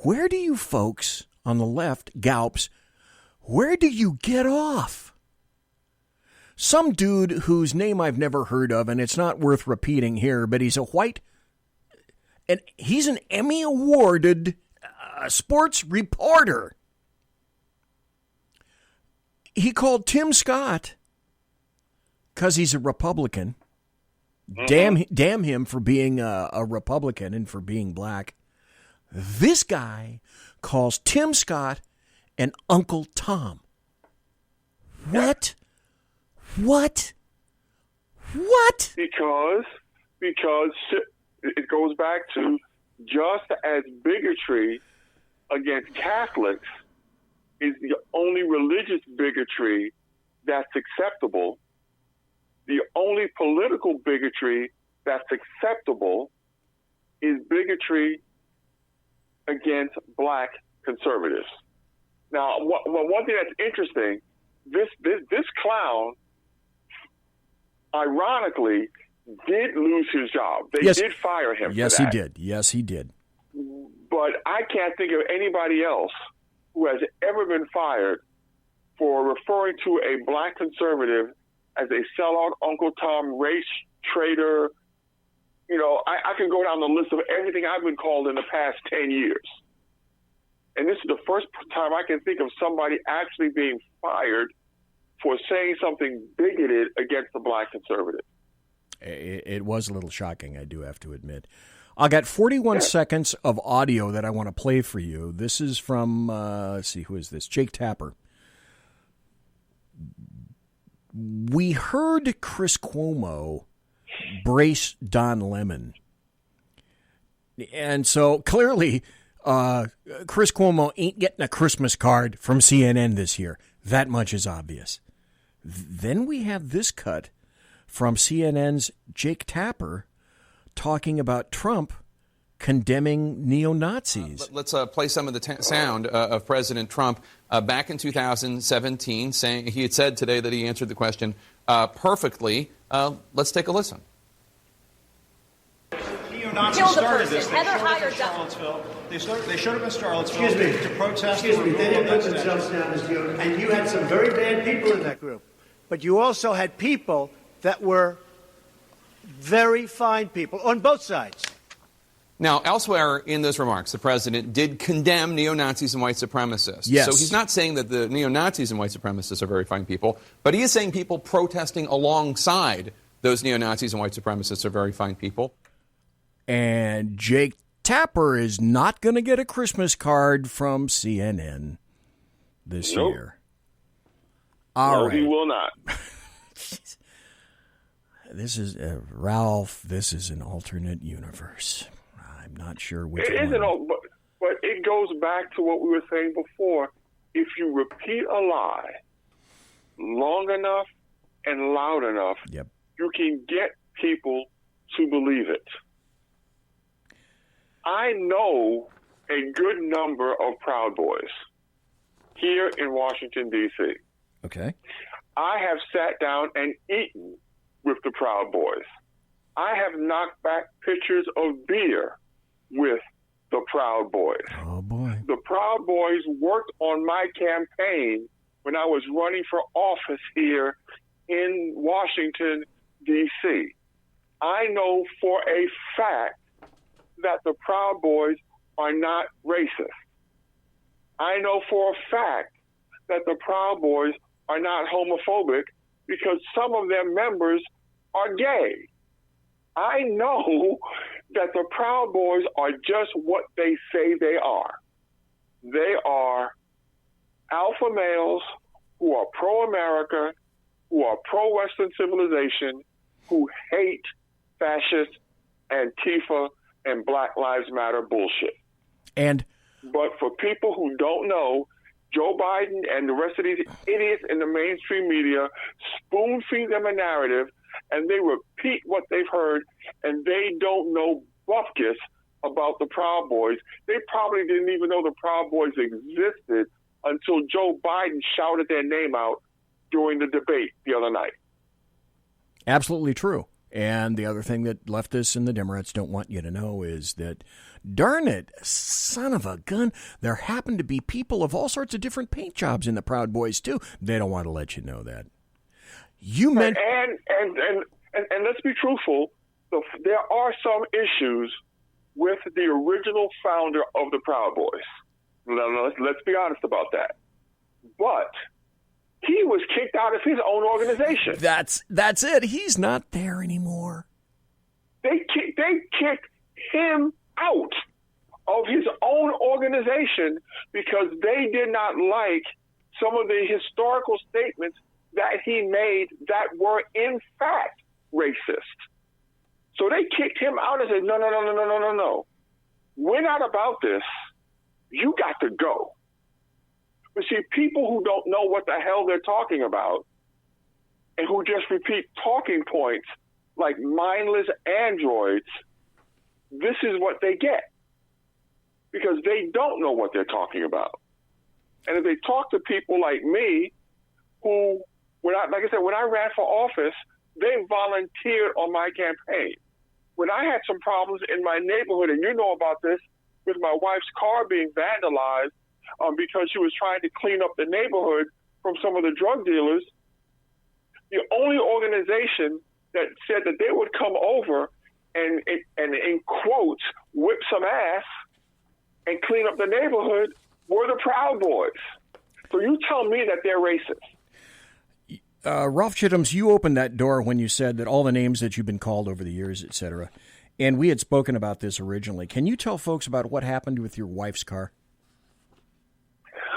G: where do you folks on the left, GOWPs, where do you get off? Some dude whose name I've never heard of, and it's not worth repeating here, but he's a white, and he's an Emmy-awarded sports reporter. He called Tim Scott, because he's a Republican. Damn him for being a Republican and for being black. This guy calls Tim Scott an Uncle Tom. What? What?
B: Because it goes back to just as bigotry against Catholics is the only religious bigotry that's acceptable, the only political bigotry that's acceptable is bigotry against black conservatives. Now, one thing that's interesting, this clown, ironically, did lose his job. They did fire him.
G: Yes,
B: for
G: he
B: that.
G: did. Yes, he did.
B: But I can't think of anybody else who has ever been fired for referring to a black conservative as a sellout, Uncle Tom, race traitor. You know, I can go down the list of everything I've been called in the past 10 years. And this is the first time I can think of somebody actually being fired for saying something bigoted against a black conservative.
G: It was a little shocking, I do have to admit. I got 41 seconds of audio that I want to play for you. This is from, let's see, who is this? Jake Tapper. We heard Chris Cuomo brace Don Lemon. And so clearly, Chris Cuomo ain't getting a Christmas card from CNN this year. That much is obvious. Then we have this cut from CNN's Jake Tapper talking about Trump condemning neo-Nazis.
O: Let's play some of the sound of President Trump back in 2017, saying he had said today that he answered the question perfectly. Let's take a listen.
Q: Neo-Nazis started this. They showed up in Charlottesville. They showed up in Charlottesville to protest.
V: Excuse me. They didn't put themselves down as neo. And you had some very bad people in that group. But you also had people that were very fine people on both sides.
O: Now, elsewhere in those remarks, the president did condemn neo-Nazis and white supremacists.
G: Yes.
O: So he's not saying that the neo-Nazis and white supremacists are very fine people, but he is saying people protesting alongside those neo-Nazis and white supremacists are very fine people.
G: And Jake Tapper is not going to get a Christmas card from CNN this year. All right.
B: He will not.
G: This is Ralph. This is an alternate universe. I'm not sure which one.
B: It isn't, but it goes back to what we were saying before. If you repeat a lie long enough and loud enough, you can get people to believe it. I know a good number of Proud Boys here in Washington, D.C.
G: Okay.
B: I have sat down and eaten with the Proud Boys. I have knocked back pitchers of beer with the Proud Boys.
G: Oh, boy.
B: The Proud Boys worked on my campaign when I was running for office here in Washington, D.C. I know for a fact that the Proud Boys are not racist. I know for a fact that the Proud Boys are not homophobic because some of their members are gay. I know that the Proud Boys are just what they say they are. They are alpha males who are pro-America, who are pro-Western civilization, who hate fascist, Antifa, and Black Lives Matter bullshit. But for people who don't know, Joe Biden and the rest of these idiots in the mainstream media spoon feed them a narrative, and they repeat what they've heard, and they don't know bupkis about the Proud Boys. They probably didn't even know the Proud Boys existed until Joe Biden shouted their name out during the debate the other night.
G: Absolutely true. And the other thing that leftists and the Democrats don't want you to know is that, darn it, son of a gun, there happen to be people of all sorts of different paint jobs in the Proud Boys, too. They don't want to let you know that. You meant...
B: And let's be truthful, there are some issues with the original founder of the Proud Boys. Let's be honest about that. But he was kicked out of his own organization.
G: That's it. He's not there anymore.
B: They kicked him out of his own organization because they did not like some of the historical statements that he made that were in fact racist. So they kicked him out and said, no. We're not about this. You got to go. But see, people who don't know what the hell they're talking about and who just repeat talking points like mindless androids, this is what they get because they don't know what they're talking about. And if they talk to people like me who, when I ran for office, they volunteered on my campaign. When I had some problems in my neighborhood, and you know about this, with my wife's car being vandalized because she was trying to clean up the neighborhood from some of the drug dealers, the only organization that said that they would come over and in quotes, whip some ass and clean up the neighborhood were the Proud Boys. So you tell me that they're racist.
G: Ralph Chittams, you opened that door when you said that all the names that you've been called over the years, et cetera, and we had spoken about this originally. Can you tell folks about what happened with your wife's car?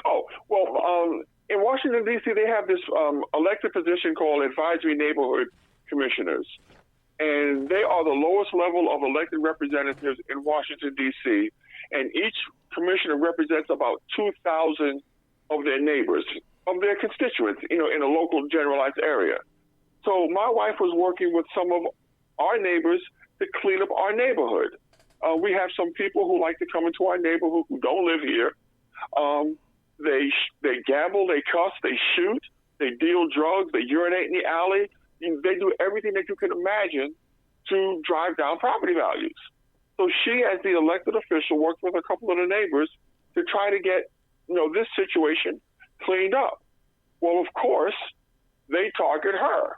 B: Oh, well, in Washington, D.C., they have this elected position called Advisory Neighborhood Commissioners, and they are the lowest level of elected representatives in Washington, D.C., and each commissioner represents about 2,000 of their neighbors, of their constituents, in a local generalized area. So my wife was working with some of our neighbors to clean up our neighborhood. We have some people who like to come into our neighborhood who don't live here. They gamble, they cuss, they shoot, they deal drugs, they urinate in the alley. They do everything that you can imagine to drive down property values. So she, as the elected official, worked with a couple of the neighbors to try to get, this situation cleaned up. Well, of course, they target her.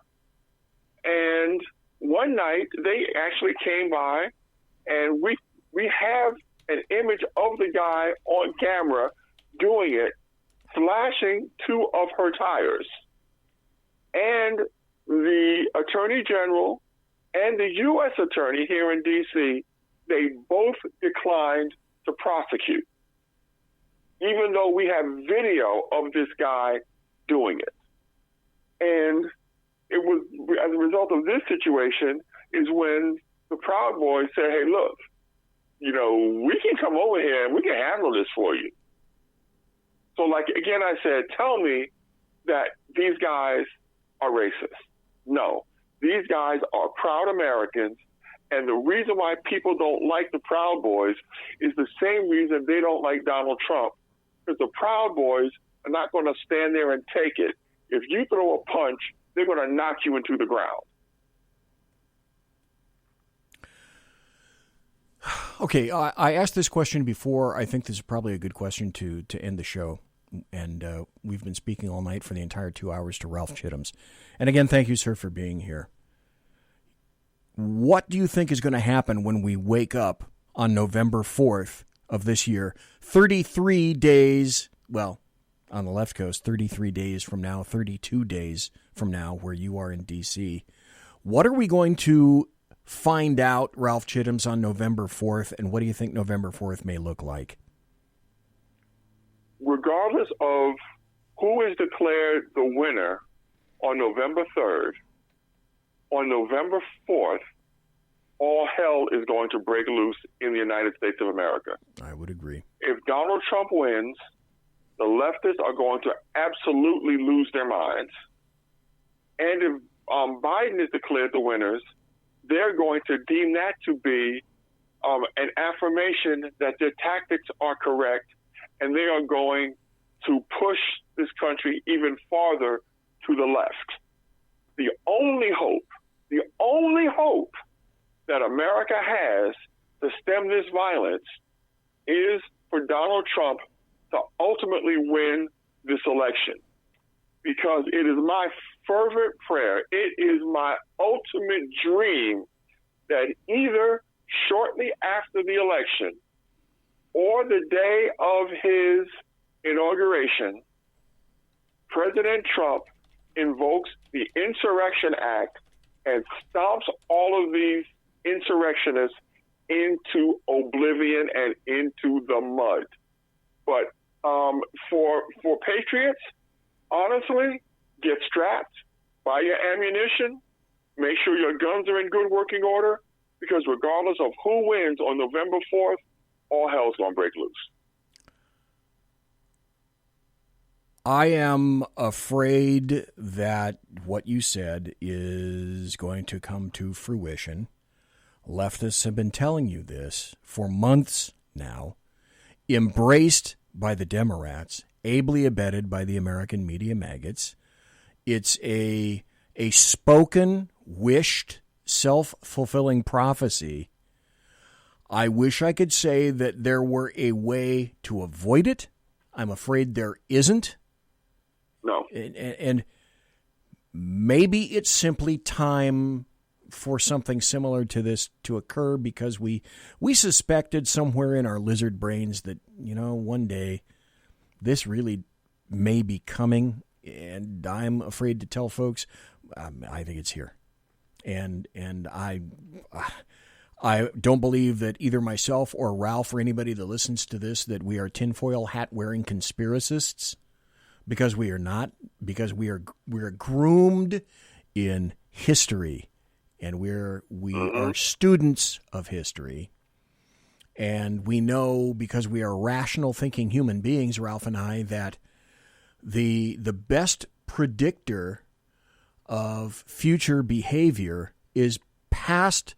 B: And one night, they actually came by, and we have an image of the guy on camera doing it, slashing two of her tires. And the Attorney General and the U.S. Attorney here in D.C., they both declined to prosecute, even though we have video of this guy doing it. And it was as a result of this situation is when the Proud Boys said, hey, look, we can come over here and we can handle this for you. So, again, I said, tell me that these guys are racist. No, these guys are proud Americans. And the reason why people don't like the Proud Boys is the same reason they don't like Donald Trump. Because the Proud Boys are not going to stand there and take it. If you throw a punch, they're going to knock you into the ground.
G: Okay, I asked this question before. I think this is probably a good question to end the show. And we've been speaking all night for the entire 2 hours to Ralph Chittams. And again, thank you, sir, for being here. What do you think is going to happen when we wake up on November 4th of this year, 33 days, well, on the left coast, 33 days from now, 32 days from now, where you are in D.C.? What are we going to find out, Ralph Chittams, on November 4th, and what do you think November 4th may look like?
B: Regardless of who is declared the winner on November 3rd, on November 4th, all hell is going to break loose in the United States of America.
G: I would agree.
B: If Donald Trump wins, the leftists are going to absolutely lose their minds. And if Biden is declared the winners, they're going to deem that to be an affirmation that their tactics are correct, and they are going to push this country even farther to the left. The only hope that America has to stem this violence is for Donald Trump to ultimately win this election. Because it is my fervent prayer, it is my ultimate dream that either shortly after the election or the day of his inauguration, President Trump invokes the Insurrection Act and stomps all of these insurrectionists into oblivion and into the mud. But for patriots, honestly, get strapped, buy your ammunition, make sure your guns are in good working order, because regardless of who wins on November 4th, all hell's going to break loose.
G: I am afraid that what you said is going to come to fruition. Leftists have been telling you this for months now, embraced by the Democrats, ably abetted by the American media maggots. It's a spoken wished self-fulfilling prophecy. I wish I could say that there were a way to avoid it. I'm afraid there isn't.
I: No.
G: And maybe it's simply time for something similar to this to occur, because we suspected somewhere in our lizard brains that, one day this really may be coming, and I'm afraid to tell folks I think it's here. And I don't believe that either myself or Ralph or anybody that listens to this that we are tinfoil hat-wearing conspiracists, because we are not, because we are groomed in history, and we are students of history, and we know, because we are rational thinking human beings, Ralph and I, that the best predictor of future behavior is past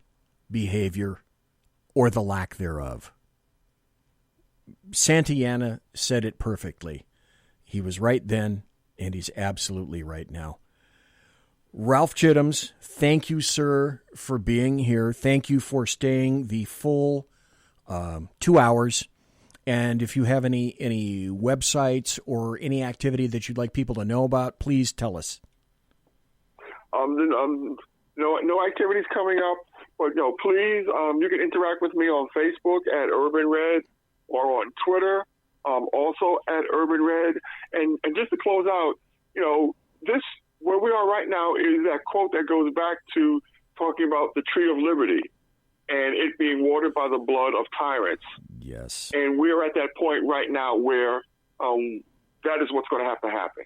G: behavior or the lack thereof. Santayana said it perfectly. He was right then, and he's absolutely right now. Ralph Chittams, thank you, sir, for being here. Thank you for staying the full 2 hours. And if you have any websites or any activity that you'd like people to know about, please tell us.
I: No activities coming up, but please, you can interact with me on Facebook at Urban Red or on Twitter, also at Urban Red. And just to close out, this where we are right now is that quote that goes back to talking about the tree of liberty and it being watered by the blood of tyrants.
G: Yes.
I: And we're at that point right now where that is what's going to have to happen.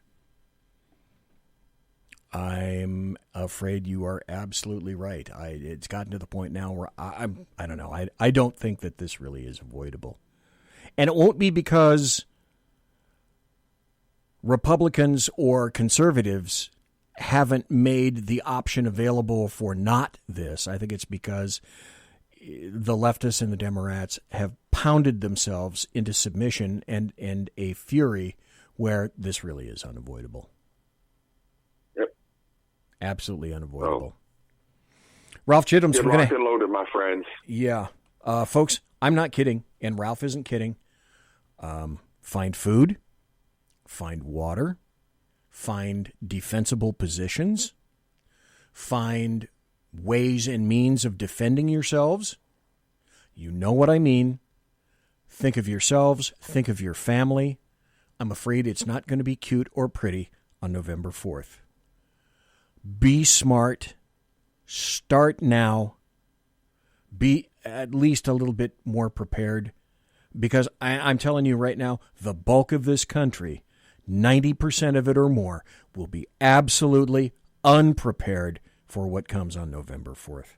G: I'm afraid you are absolutely right. It's gotten to the point now where I don't know. I don't think that this really is avoidable. And it won't be because Republicans or conservatives haven't made the option available for not this. I think it's because the leftists and the Democrats have pounded themselves into submission and a fury where this really is unavoidable.
I: Yep.
G: Absolutely unavoidable. Ralph Chittams.
I: Get locked and loaded, my friends.
G: Yeah. Folks, I'm not kidding, and Ralph isn't kidding. Find food, find water, find defensible positions, find ways and means of defending yourselves. You know what I mean. Think of yourselves, think of your family. I'm afraid it's not going to be cute or pretty on November 4th. Be smart. Start now. Be at least a little bit more prepared, because I'm telling you right now, the bulk of this country, 90% of it or more, will be absolutely unprepared for what comes on November 4th.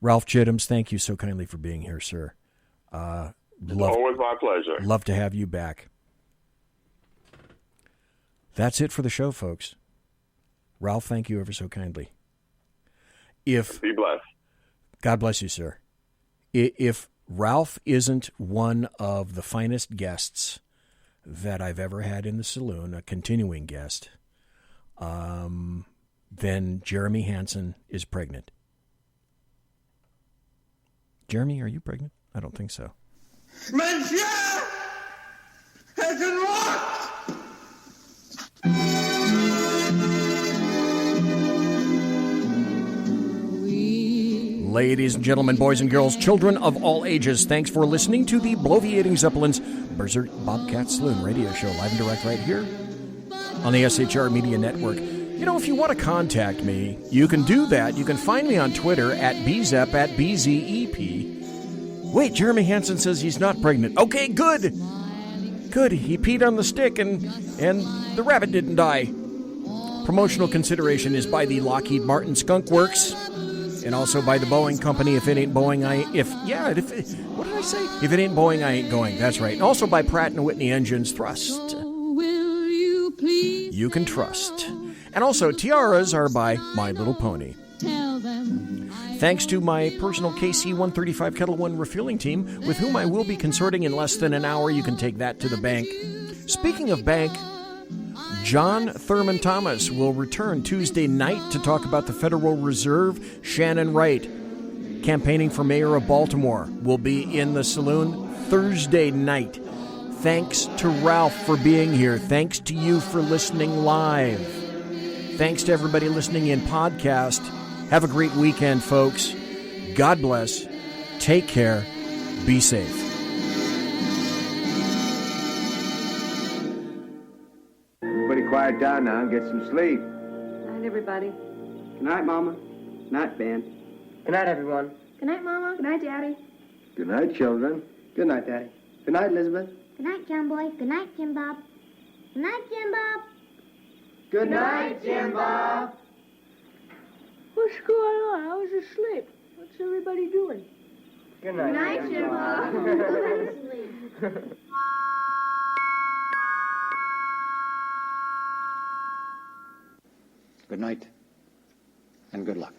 G: Ralph Chittams, thank you so kindly for being here, sir.
I: Always my pleasure.
G: Love to have you back. That's it for the show, folks. Ralph, thank you ever so kindly.
I: Be blessed.
G: God bless you, sir. If Ralph isn't one of the finest guests that I've ever had in the saloon, a continuing guest, then Jeremy Hansen is pregnant. Jeremy, are you pregnant? I don't think so.
D: Monsieur has unlocked!
G: Ladies and gentlemen, boys and girls, children of all ages, thanks for listening to the Bloviating Zeppelin's Berserk Bobcat Saloon radio show, live and direct right here on the SHR Media Network. If you want to contact me, you can do that. You can find me on Twitter at BZEP, at BZEP. Wait, Jeremy Hansen says he's not pregnant. Okay, good. Good. He peed on the stick and the rabbit didn't die. Promotional consideration is by the Lockheed Martin Skunk Works and also by the Boeing Company. If it ain't Boeing, what did I say? If it ain't Boeing, I ain't going. That's right. And also by Pratt & Whitney Engines Thrust. You can trust. And also, tiaras are by My Little Pony. Thanks to my personal KC-135 Kettle One refueling team, with whom I will be consorting in less than an hour. You can take that to the bank. Speaking of bank, John Thurman Thomas will return Tuesday night to talk about the Federal Reserve. Shannon Wright, campaigning for mayor of Baltimore, will be in the Saloon Thursday night. Thanks to Ralph for being here. Thanks to you for listening live. Thanks to everybody listening in podcast. Have a great weekend, folks. God bless. Take care. Be safe.
E: Everybody quiet down now and get some sleep.
U: Good night, everybody.
W: Good night, Mama. Good night, Ben.
U: Good night, everyone. Good night, Mama. Good night, Daddy.
E: Good night, children.
W: Good night, Daddy. Good night, Elizabeth.
X: Good night, John Boy. Good night, Jim Bob. Good night, Jim Bob.
W: Good night, Jim Bob.
U: What's going on? I was asleep. What's everybody doing?
W: Good night,
U: Good night, Jim Bob. Go to sleep.
W: Good night, and good luck.